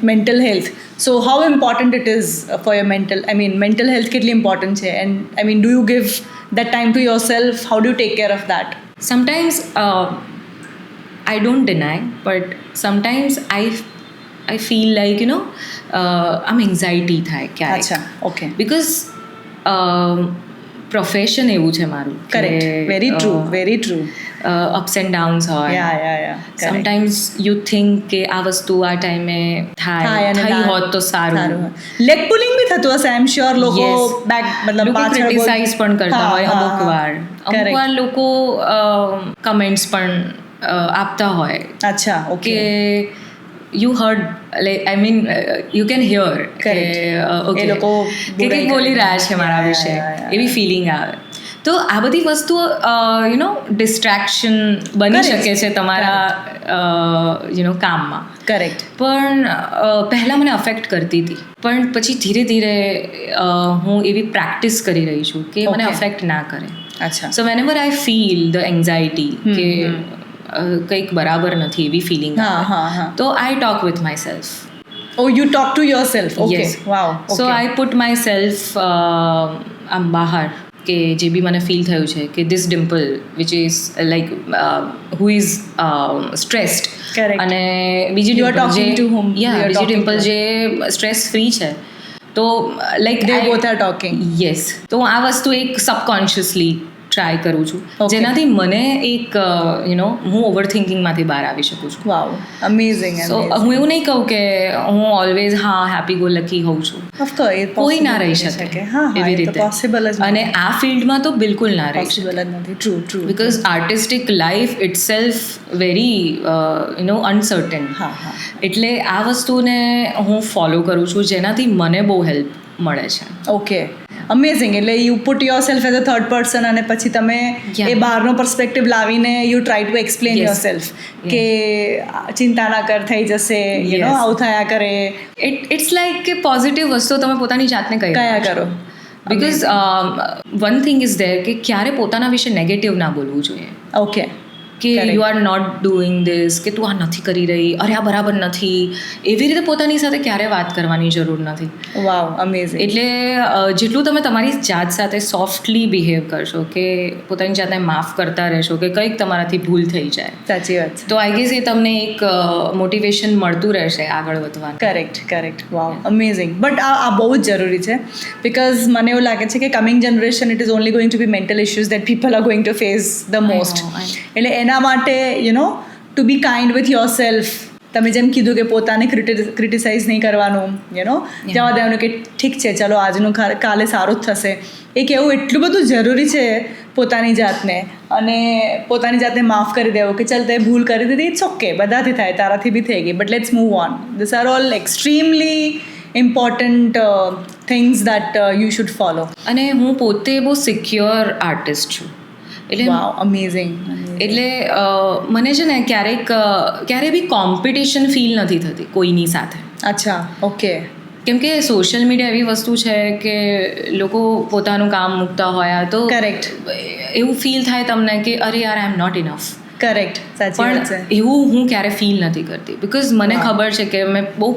mental health. So how important it is for your mental health કેટલી important છે? And do you give that time to yourself? How do you take care of that? Sometimes I don't deny, but sometimes I feel like આમ એન્ઝાઇટી થાય ક્યારેક. અચ્છા. Okay. બિકોઝ પ્રોફેશન એવું છે મારું. Correct. Very true. Ups and downs હોય. Yeah. Correct. Sometimes you think કે આ વસ્તુ આ ટાઈમે થઈ હોત તો સારું. લેગ પુલિંગ બી થતું હશે, આઈ એમ શ્યોર. લોકો Yes. બેક મતલબ લોકો પાછળ ક્રિટિસાઇઝ પણ કરતા હા, હોય હા, અમુક હા. વાર. અમુક Correct. વાર લોકો કમેન્ટ્સ પણ આપતા હોય અચ્છા. કે okay. You heard, like I mean you can hear કે Correct. ઓકે એ લોકો કે કંઈક બોલી રહ્યા છે મારા Yeah, વિશે, yeah. એવી ફિલિંગ આવે. તો આ બધી વસ્તુઓ ડિસ્ટ્રેક્શન બની Correct. શકે છે તમારા કામમાં. કરેક્ટ. પણ પહેલાં મને અફેક્ટ કરતી હતી, પણ પછી ધીરે ધીરે હું એવી પ્રેક્ટિસ કરી રહી છું કે મને Okay. અફેક્ટ ના કરે. અચ્છા. So whenever I feel the anxiety કે કંઈક બરાબર નથી એવી ફિલિંગ, હા. તો I talk with myself. Oh, you talk to yourself. Okay. Yes. Wow. So Okay. I put myself આમ બહાર કે જે બી મને ફીલ થયું છે કે this Dimple which is like who is stressed, Correct. અને બીજી You are dimple talking to whom? You are બીજી talking ડિમ્પલ to. જે સ્ટ્રેસ ફ્રી છે, તો like They both are talking. Yes. તો હું આ વસ્તુ એક સબકોન્શિયસલી ટ્રાય કરું છું, Okay. જેનાથી મને એક હું ઓવર થિંકિંગમાંથી બહાર આવી શકું છું. Wow. Amazing. સો હું એવું નહીં કહું કે હું ઓલવેઝ હેપી ગો લકી હોઉં છું. Of course. it કોઈ ના possible રહી બની શકે હા, એવી એ તો રીતે. possible જ અને આ ફિલ્ડમાં તો બિલકુલ ના રહી શકે, પોસિબલ જ નથી. True. Because artistic life itself very uncertain. હા. એટલે આ વસ્તુને હું ફોલો કરું છું, જેનાથી મને બહુ હેલ્પ મળે છે. ઓકે. અમેઝિંગ. એટલે you put your self as a third person, અને પછી તમે Yeah. એ બહારનો પર્સપેક્ટિવ લાવીને you try to explain Yes. Your self કે ચિંતા ના કર, થઈ જશે, Yes. આવું થયા કરે, ઇટ્સ લાઈક કે પોઝિટિવ વસ્તુ તમે પોતાની જાતને કયા કરો. Because one thing is there કે ક્યારે પોતાના વિશે નેગેટિવ ના બોલવું જોઈએ. ઓકે. કે Correct. You are not doing this, કે તું આ નથી કરી રહી, અરે આ બરાબર નથી, એવી રીતે પોતાની સાથે ક્યારે વાત કરવાની જરૂર નથી. વાવ. અમેઝિંગ. એટલે જેટલું તમે તમારી જાત સાથે સોફ્ટલી બિહેવ કરશો, કે પોતાની જાતને માફ કરતા રહેશો કે કંઈક તમારાથી ભૂલ થઈ જાય, સાચી વાત છે. તો આઈ ગેસ એ તમને એક મોટિવેશન મળતું રહેશે આગળ વધવાનું. કરેક્ટ. વાવ. અમેઝિંગ. બટ આ બહુ જ જરૂરી છે, બિકોઝ મને એવું લાગે છે કે coming generation it is only going to be mental issues that people are going to face the most. know. એટલે એના માટે to be kind with yourself તમે જેમ કીધું કે પોતાને ક્રિટિસાઇઝ નહીં કરવાનું જવા દેવાનું કે ઠીક છે ચલો આજનું કાલે સારું જ થશે. એ કહેવું એટલું બધું જરૂરી છે પોતાની જાતને, અને પોતાની જાતને માફ કરી દેવું કે ચાલ તે ભૂલ કરી દીધી, ઇટ્સ ઓકે, બધાથી થાય, તારાથી બી થઈ ગઈ, but let's move on. This are all extremely important things that you should follow. અને હું પોતે બહુ સિક્યોર આર્ટિસ્ટ છું, એટલે અમેઝિંગ. એટલે મને છે ને ક્યારેય બી કોમ્પિટિશન ફીલ નથી થતી કોઈની સાથે. અચ્છા, ઓકે. કેમ કે સોશિયલ મીડિયા એવી વસ્તુ છે કે લોકો પોતાનું કામ મૂકતા હોય તો કરેક્ટ એવું ફીલ થાય તમને કે અરે યાર આઈ એમ નોટ ઇનફ. કરેક્ટ, સાચી વાત છે. પણ એવું હું ક્યારે ફીલ નથી કરતી, બિકોઝ મને ખબર છે કે મેં બહુ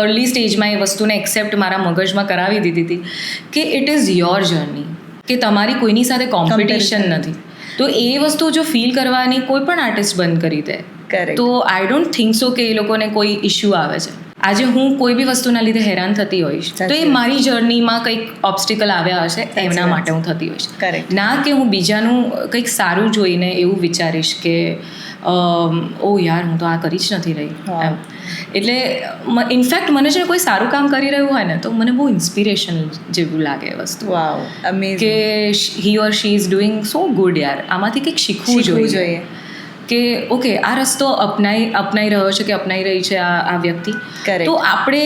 અર્લી સ્ટેજમાં એ વસ્તુને એક્સેપ્ટ મારા મગજમાં કરાવી દીધી હતી કે ઇટ ઇઝ યોર જર્ની, કે તમારી કોઈની સાથે કોમ્પિટિશન નથી. તો એ વસ્તુ જો ફીલ કરવાની કોઈ પણ આર્ટિસ્ટ બંધ કરી દે તો આઈ ડોન્ટ થિંક સો કે એ લોકોને કોઈ ઇશ્યુ આવે છે. આજે હું કોઈ બી વસ્તુના લીધે હેરાન થતી હોઈશ તો એ મારી જર્નીમાં કંઈક ઓબ્સ્ટિકલ આવ્યા હશે, એમના માટે હું થતી હોઈશ. ના કે હું બીજાનું કંઈક સારું જોઈને એવું વિચારીશ કે ઓ યાર હું તો આ કરી જ નથી રહી એમ. એટલે ઇનફેક્ટ મને છે કોઈ સારું કામ કરી રહ્યું હોય ને તો મને બહુ ઇન્સ્પિરેશન જેવું લાગે એ વસ્તુ, કે he or she is doing so good, યાર આમાંથી કંઈક શીખવું જોઈએ કે ઓકે આ રસ્તો અપનાઈ રહ્યો છે કે અપનાઈ રહી છે આ વ્યક્તિ, તો આપણે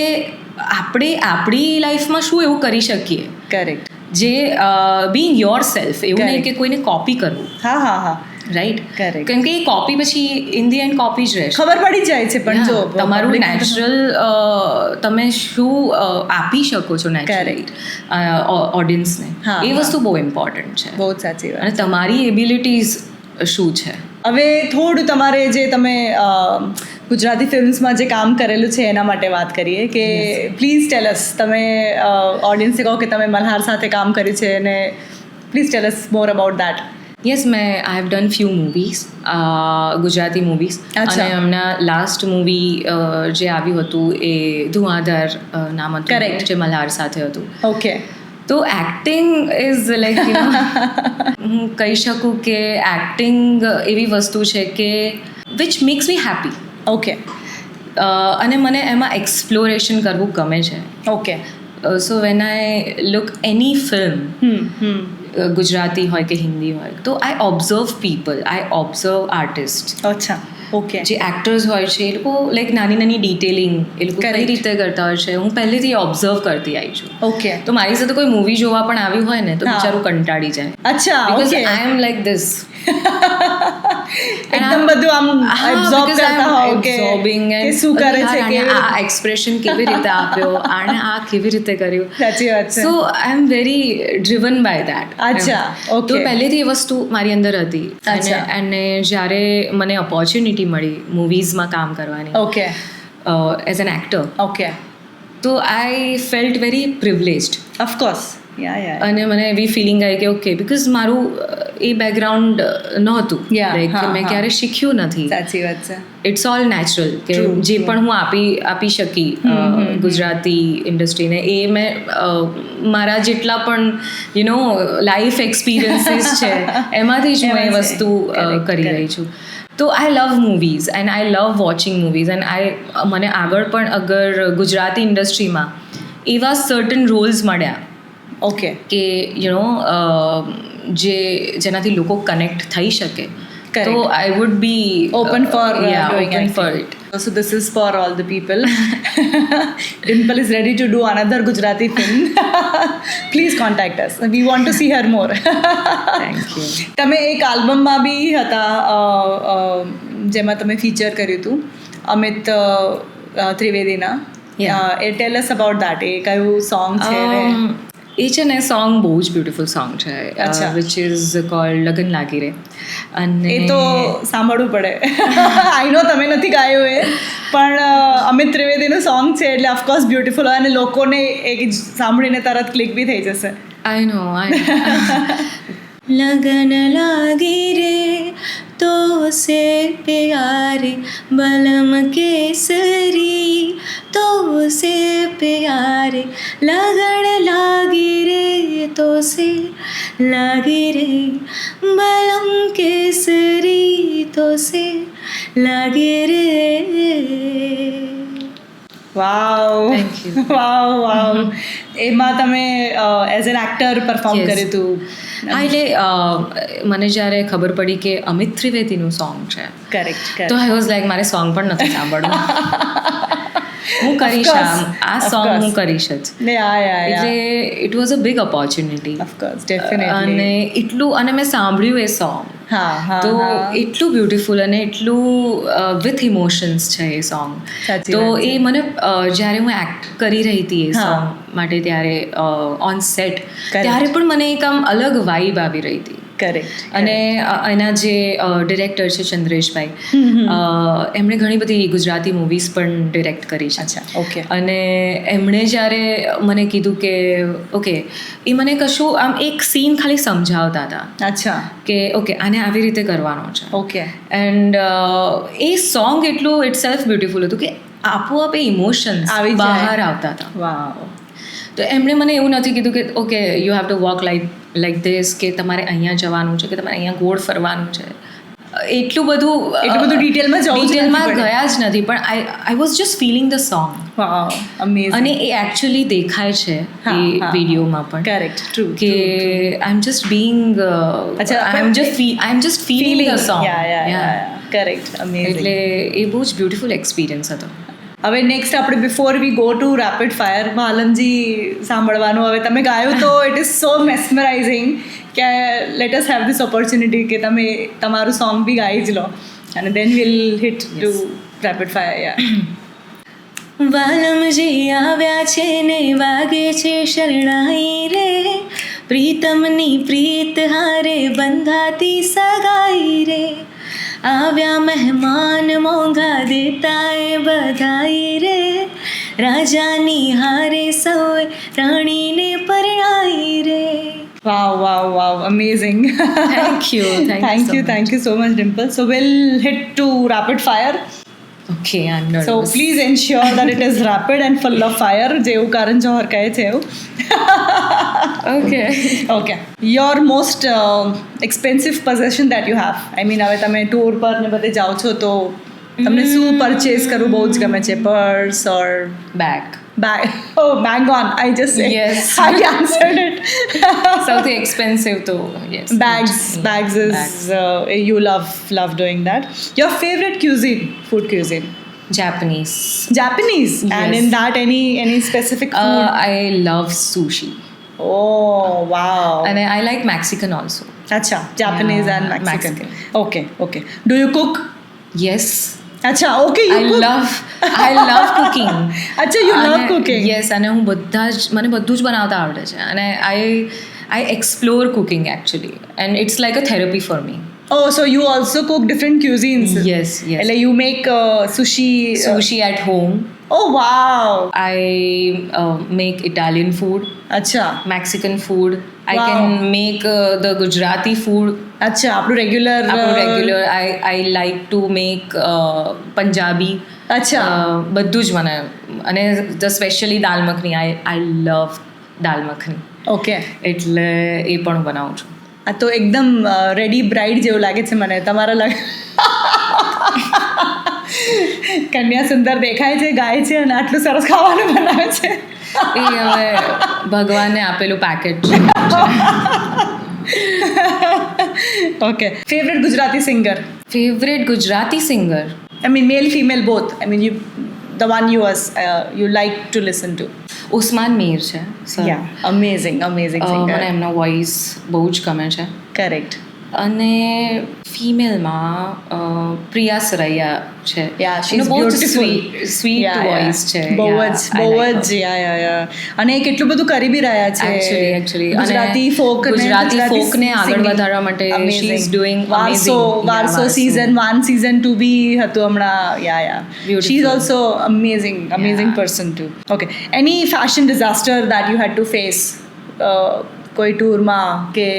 આપણી લાઈફમાં શું એવું કરી શકીએ. કરેક્ટ. જે બિંગ યોર સેલ્ફ, એવું નહીં કે કોઈને કોપી કરવું. રાઈટ. કેમ કે એ કોપી પછી ઇન ધી એન્ડ કોપી જ રહેશે, ખબર પડી જાય છે. પણ જો તમારું નેચરલ તમે શું આપી શકો છો નેચરલી ઓડિયન્સને, એ વસ્તુ બહુ ઇમ્પોર્ટન્ટ છે. બહુ સાચી વાત. અને તમારી એબિલિટીઝ શું છે. હવે થોડું તમારે જે તમે ગુજરાતી ફિલ્મ્સમાં જે કામ કરેલું છે એના માટે વાત કરીએ કે પ્લીઝ ટેલ અસ, તમે ઓડિયન્સને કહો કે તમે મલ્હાર સાથે કામ કર્યું છે અને please tell us more about that. Yes, I have done few movies, Gujarati movies. અને હમણાં લાસ્ટ મૂવી જે આવ્યું હતું એ ધુઆંધાર નામ હતું. કરેક્ટ. જે મલ્હાર સાથે હતું. ઓકે. તો એક્ટિંગ ઇઝ લાઈક હું કહી શકું કે એક્ટિંગ એવી વસ્તુ છે કે which max me happy. Okay. અને મને એમાં એક્સપ્લોરેશન કરવું ગમે છે. Okay. So when I look any film, Gujarati હોય કે હિન્દી હોય, તો આઈ ઓબ્ઝર્વ પીપલ, આઈ ઓબ્ઝર્વ આર્ટિસ્ટ. અચ્છા, ઓકે. જે એક્ટર્સ હોય છે એ લોકો લાઈક નાની નાની ડિટેલિંગ એ લોકો કઈ રીતે કરતા હોય છે હું પહેલેથી ઓબ્ઝર્વ કરતી આવી છું. ઓકે. તો મારી સાથે કોઈ મૂવી જોવા પણ આવ્યું હોય ને તો બિચારું કંટાળી જાય. અચ્છા, because I am like this એકદમ બધું આમ એબ્ઝોર્બ કરતા હોવ કે શું કરે છે, કે આ એક્સપ્રેશન કેવી રીતે આપ્યો, આને આ કેવી રીતે કર્યું. સાચી વાત છે. So I am very driven by that. અચ્છા, ઓકે. તો પહેલેથી એ વસ્તુ મારી અંદર હતી. અને જ્યારે મને ઓપોર્ચ્યુનિટી મળી મૂવીઝમાં કામ કરવાની, okay, as an actor, okay, તો I felt very privileged. Of course. અને મને એવી ફિલિંગ આવી કે ઓકે, બિકોઝ મારું એ બેકગ્રાઉન્ડ નહોતું, લાઈક મેં ક્યારે શીખ્યું નથી. સાચી વાત છે. ઇટ્સ ઓલ નેચરલ કે જે પણ હું આપી શકી ગુજરાતી ઇન્ડસ્ટ્રીને એ મેં મારા જેટલા પણ લાઈફ એક્સપિરિયન્સીસ છે એમાંથી જ હું એ વસ્તુ કરી રહી છું. તો I love movies and I love watching movies and મને આગળ પણ અગર ગુજરાતી ઇન્ડસ્ટ્રીમાં એવા સર્ટન રોલ્સ મળ્યા, ઓકે, કે જેનાથી લોકો કનેક્ટ થઈ શકે, તો I would be open four it. So this is for all the people. Dimple is ready to do another Gujarati film. Please contact us. We want to see her more. Thank you. તમે એક આલ્બમમાં બી હતા જેમાં તમે ફીચર કર્યું હતું અમિત ત્રિવેદીના. ટેલ અસ અબાઉટ દેટ. એ કયું સોંગ છે? એ છે ને સોંગ બહુ જ બ્યુટિફુલ સોંગ છે, વિચ ઇઝ કોલ્ડ લગન લાગી રે. અને એ તો સાંભળવું પડે. આઈ નો તમે નથી ગાયું એ, પણ અમિત ત્રિવેદીનું સોંગ છે એટલે ઓફકોર્સ બ્યુટિફુલ હોય અને લોકોને એ સાંભળીને તરત ક્લિક બી થઈ જશે. આઈ નો. लगन लागी रे तो से प्यारे बलम केसरी तो से प्यारे लगन लागी रे तो से लागी रे बलम केसरी तो से લાગે રે. વાવ Thank you. વાવ એમાં તમે as an actor perform Yes. કર્યું હતું. હા એટલે મને જ્યારે ખબર પડી કે અમિત ત્રિવેદીનું સોંગ છે કરેક્ટ તો આઈ વોઝ લાઈક મારે સોંગ પણ નથી સાંભળવું. હું કરીશ આ સોંગ હું કરીશ જ. એટલે it was a big opportunity. Of course definitely. અને એટલું અને મેં સાંભળ્યું એ સોંગ હા તો એટલું બ્યુટિફુલ અને એટલું વિથ ઇમોશન્સ છે એ સોંગ. સાચી તો વાત એ મને જ્યારે હું એક્ટ કરી રહી હતી એ હા. સોંગ માટે ત્યારે ઓન સેટ Correct. ત્યારે પણ મને એક આમ અલગ વાઇબ આવી રહી હતી. કરેક્ટ. અને એના જે ડિરેક્ટર છે ચંદ્રેશભાઈ, એમણે ઘણી બધી ગુજરાતી મૂવીઝ પણ ડિરેક્ટ કરી છે. અચ્છા ઓકે. અને એમણે જ્યારે મને કીધું કે ઓકે, એ મને કશું આમ એક સીન ખાલી સમજાવતા હતા અચ્છા કે ઓકે આને આવી રીતે કરવાનો છે. ઓકે. એન્ડ એ સોંગ એટલું ઇટ સેલ્ફ બ્યુટિફુલ હતું કે આપોઆપ એ ઇમોશન્સ આવી જાય. બહાર આવતા હતા. વાવ. તો એમણે મને એવું નથી કીધું કે okay you have two walk like this, કે તમારે અહીંયા જવાનું છે, કે તમારે અહીંયા ગોળ ફરવાનું છે. એટલું બધું ડિટેલમાં જવું જ નથી ડિટેલમાં પડે. ગયા જ નથી, પણ I was just feeling the song. Wow amazing. અને એ એકચ્યુઅલી દેખાય છે હા, એ હા, વિડીયોમાં પણ કરેક્ટ. ટ્રુ કે આઈ એમ જસ્ટ બીંગ અચ્છા, I am just feeling the song. Correct. Amazing. એટલે એ બહુ જ બ્યુટિફુલ એક્સપિરિયન્સ હતો. હવે નેક્સ્ટ આપણે before we go to rapid fire Valamji સાંભળવાનું. હવે તમે ગાયું તો ઇટ ઇઝ સો મેસ્મરાઇઝિંગ કે let us have this opportunity કે તમે તમારું સોંગ બી ગાઈ જ લો અને then will hit to rapid fire. Valamji આવ્યા છે ને વાગે છે શરણાઈ રે, પ્રીતમની પ્રીત હારે બંધાતી સગાઈ રે, આવ્યા મહેમાન મોંઘા દેતા એ બધાઈ રે, રાજાની હારે સૌએ રાણીને પરણાઈ રે. Wow, amazing. Thank you Thank you so much, Dimple. So we'll hit to rapid fire. Okay, I'm nervous. So please ensure that it is rapid and full of fire. જેવું કરણ જોહર કહે છે એવું. Okay. Your most expensive possession that you have. I mean, હવે તમે ટૂર પર ને બધે જાઓ છો તો તમને શું પરચેસ કરવું બહુ જ ગમે છે? Purse or Bag. bag? Oh, bag on. I just said. Yes. I answered it. Something expensive though. Yes. Bags is you love doing that. Your favorite cuisine, food cuisine? Japanese. Japanese. And Yes. in that any specific food? I love sushi. Oh wow. And I like Mexican also. Acha, Japanese Yeah, and Mexican. Mexican. Okay. Do you cook? Yes. Acha, okay, you cook. I love cooking. Acha, you love cooking. Yes, અને હું મને બધું જ બનાવતા આવડે છે અને I explore cooking actually, and it's like a therapy for me. Oh, so you also cook different cuisines? Yes. Like you make Sushi at home. Oh wow. I make Italian food, Acha. Mexican food. I Wow. can make the Gujarati food. Acha, આપણું regular I like to make Punjabi. અચ્છા. બધું જ મને, અને specially dal makhani. I love dal makhani. Okay. એટલે એ પણ બનાવું છું. આ તો એકદમ રેડી બ્રાઇડ જેવું લાગે છે મને. તમારા કન્યા સુંદર દેખાય છે, ગાય છે અને આટલું સરસ ખાવાનું બનાવે છે. એ હવે ભગવાને આપેલું પેકેટ છે. Okay. Favourite Gujarati singer? Favourite Gujarati singer? I mean male female both. I mean the one you like to listen to. Usman Mir છે સર. amazing singer. મને એમનો વોઇસ બહુ જ ગમે છે. Correct. અને ફિમેલમાં પ્રિયા સરૈયા છે. she's બહુ જ beautiful. સ્વીટ વોઇસ છે. બહુ જ અને એ કેટલું બધું કરી બી રહ્યા છે Actually. ગુજરાતી ફોકને આગળ વધારવા માટે she is doing amazing. વારસો season 1 season 2 બી હતું હમણાં. Beautiful. She is also amazing person too. Okay. Any fashion disaster that you had to face કોઈ ટૂરમાં કે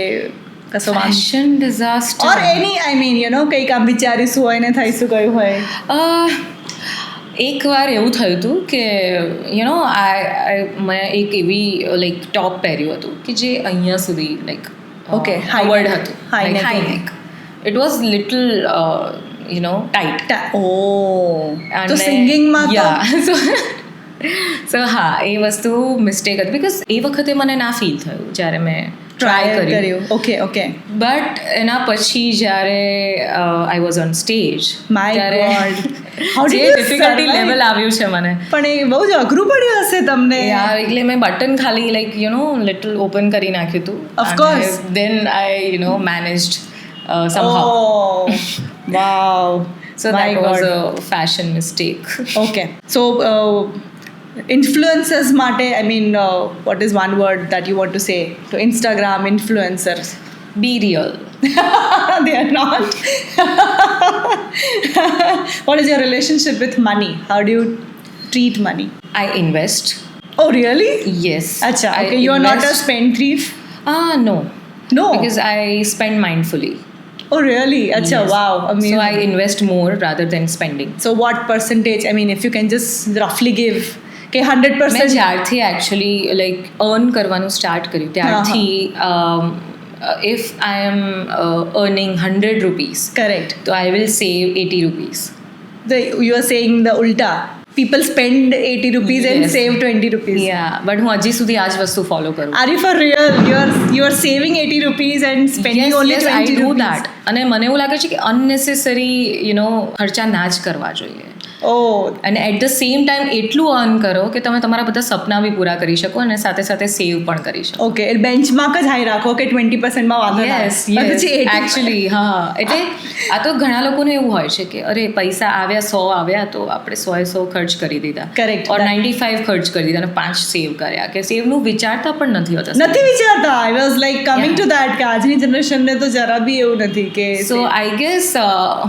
fashion disaster or any I mean કંઈક આમ વિચારીશું હોય ને થઈશું ગયું હોય? એકવાર એવું થયું હતું કે મેં એક એવી લાઈક ટોપ પહેર્યું હતું કે જે અહીંયા સુધી લાઈક Okay, કવર્ડ હતું, high neck. હાઈ નેક. It was little tight. તો સિંગિંગમાં તો સો હા, એ વસ્તુ મિસ્ટેક હતી બીકોઝ એ વખતે મને ના ફીલ થયું જ્યારે મેં ટ્રાય કર્યું. ઓકે બટ એના પછી જ્યારે I was on stage, my God, how જે ડીડ યુ ડિફિકલ્ટી લેવલ આવ્યું છે મને. પણ એ બહુ જ અઘરું પડ્યું હશે તમને. એટલે મેં બટન ખાલી લિટલ ઓપન કરી નાખ્યું હતું. Of course. Then I managed somehow. Wow. So that was a fashion mistake. Okay. So influencers માટે, I mean, what is one word that you want to say to Instagram influencers? Be real. They are not. What is your relationship with money? How do you treat money? I invest. Oh, really? Yes. Acha, okay. You are not a spendthrief? No. No. Because I spend mindfully. Oh, really? Acha, Yes. wow. Amazing. So I invest more rather than spending. So what percentage? I mean, if you can just roughly give, કે 100%. મેં જ્યારથી એકચ્યુઅલી અર્ન કરવાનું સ્ટાર્ટ કર્યું ત્યારથી if I am earning 100 rupees, Correct. તો I will save 80 rupees. You are saying the ulta. People spend 80 rupees and Yes. save 20 rupees. But હું હજી સુધી આ જ વસ્તુ ફોલો કરું. Are you for real? You are saving 80 rupees and spending only 20 I do rupees. that. અને મને એવું લાગે છે કે અનનેસેસરી ખર્ચા ના જ કરવા જોઈએ. Oh, અને એટ ધ સેમ ટાઈમ એટલું અર્ન કરો કે તમે તમારા બધા સપના બી પૂરા કરી શકો અને સાથે સાથે સેવ પણ કરી શકો. okay. બેન્ચમાર્ક જ હાઈ રાખો કે 20% માં વાંધો ના યસ આવે. પછી 80 એકચ્યુઅલી હા, એટલે આ તો ઘણા લોકોને એવું હોય છે કે અરે પૈસા આવ્યા 100 આવ્યા તો આપણે 100 ખર્ચ કરી દીધા. Correct. ઓર 95 ખર્ચ કરી દીધા અને 5 સેવ કર્યા, કે સેવનું વિચારતા પણ નથી હોતા. નથી વિચારતા. I was like coming to that કે આજની જનરેશનને તો જરા બી એવું નથી કે સો આઈ ગેસ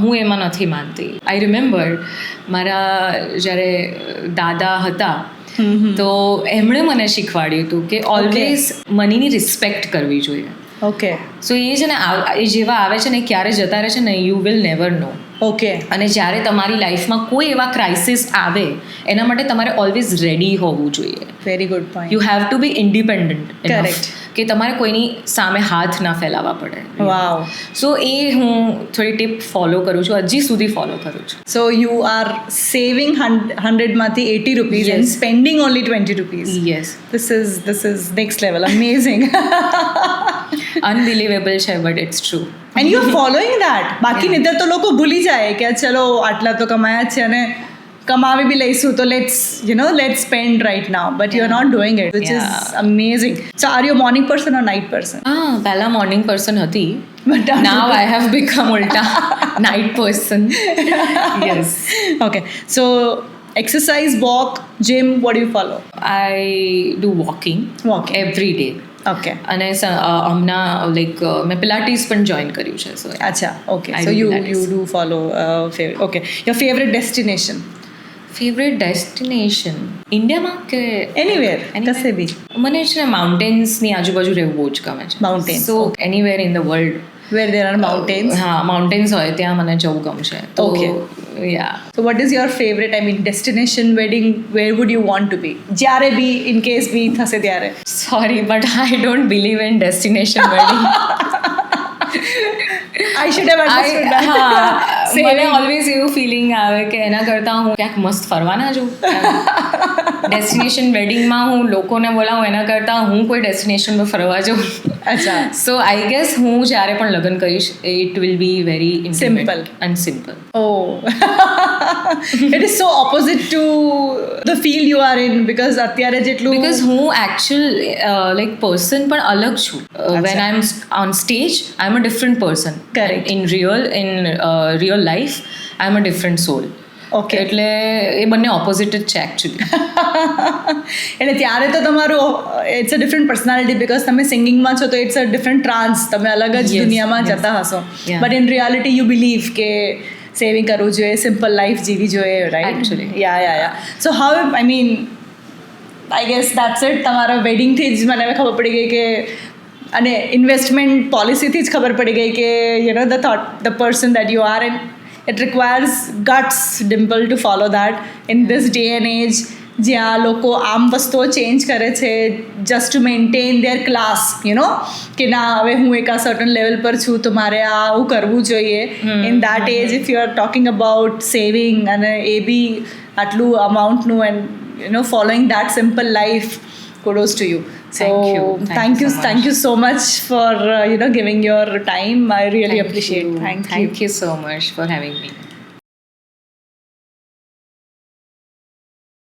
હું એમાં નથી માનતી. આઈ રિમેમ્બર મારા જ્યારે દાદા હતા તો એમણે મને શીખવાડ્યું હતું કે ઓલવેઝ મનીની રિસ્પેક્ટ કરવી જોઈએ. ઓકે સો એ છે ને એ જેવા આવે છે ને ક્યારે જતા રહે છે ને, you will never no. Okay. અને જ્યારે તમારી લાઈફમાં કોઈ એવા ક્રાઇસિસ આવે એના માટે તમારે ઓલવેઝ રેડી હોવું જોઈએ. Very good point. You have to be independent. Correct. કે તમારે કોઈની સામે હાથ ના ફેલાવવા પડે. વાવ. સો એ હું થોડી ટીપ ફોલો કરું છું, હજી સુધી ફોલો કરું છું. So you are saving 100 માંથી 80 rupees and Yes. spending only 20 rupees. યસ. This is next level. Amazing. Unbelievable છે but it's true. And you are following that. બાકી નહીતર તો લોકો ભૂલી જાય કે ચલો આટલા તો કમાયા જ છે અને કમાવી બી લઈશું તો let's spend right now, but you are not doing it, which is amazing. So are you a morning person or night person? પહેલા મોર્નિંગ પર્સન હતી, But now I have become Ooltah night person. Yes. Okay, so exercise, walk, gym, what do you follow? I do walking Walking. Every day. Okay. અને હમણાં મેં પિલાટીસ પણ જોઈન કર્યું છે. સો Acha, okay. I So do you Pilates. do follow favorite. Okay. Your favorite destination? Favourite destination ઇન્ડિયામાં કે Anywhere. Anywhere. કશે બી. મને છે ને માઉન્ટેન્સની આજુબાજુ રહેવું બહુ જ ગમે છે. Mountains, so anywhere in the world. Where there are mountains. હા, માઉન્ટેન્સ હોય ત્યાં મને જવું ગમશે. તો Okay. Yeah So what is your favorite, I mean, destination wedding? Where would you want to be? જ્યારે બી in case બી થશે ત્યારે. Sorry but I don't believe in destination wedding. I should have understood that. Same. મને ઓલવેઝ એવું ફિલિંગ આવે કે એના કરતાં હું ક્યાંક મસ્ત ફરવા ના જઉં. ડેસ્ટિનેશન વેડિંગમાં હું લોકોને બોલાવું એના કરતાં હું કોઈ ડેસ્ટિનેશન પર ફરવા જાઉં. અચ્છા. સો આઈ ગેસ હું જ્યારે પણ લગ્ન કરીશ it will be very Simple. And simple. Oh. It is so opposite to the field you are in because અત્યારે જેટલું બિકોઝ હું એકચ્યુઅલ પર્સન પણ અલગ છું. When I am on stage I am a different person. Correct. In real life I am a different soul. Okay. એટલે એ બંને ઓપોઝિટ જ છે એકચ્યુઅલી. એટલે ત્યારે તો તમારું it's a different personality because તમે સિંગિંગમાં છો તો ઇટ્સ અ ડિફરન્ટ ટ્રાન્સ, તમે અલગ જ Yes, દુનિયામાં yes. જતા હશો. Yeah. But in reality you believe કે સેવિંગ કરવું જોઈએ, સિમ્પલ લાઈફ જીવી જોઈએ, right? Actually. Yeah so how I mean I guess that's it. તમારા વેડિંગથી જ મને ખબર પડી ગઈ કે અને ઇન્વેસ્ટમેન્ટ પોલિસીથી જ ખબર પડી ગઈ કે the person that you R and it requires guts, Dimple, to follow that in this day and age. જ્યાં લોકો આમ વસ્તુઓ ચેન્જ કરે છે just to maintain there class કે ના હવે હું એક આ સર્ટન લેવલ પર છું તો મારે આ આવું કરવું જોઈએ in that age if you are talking about saving અને એ બી આટલું અમાઉન્ટનું and following that simple life kudos to you. So thank you so much for giving your time. I really appreciate. Thank you so much for having me.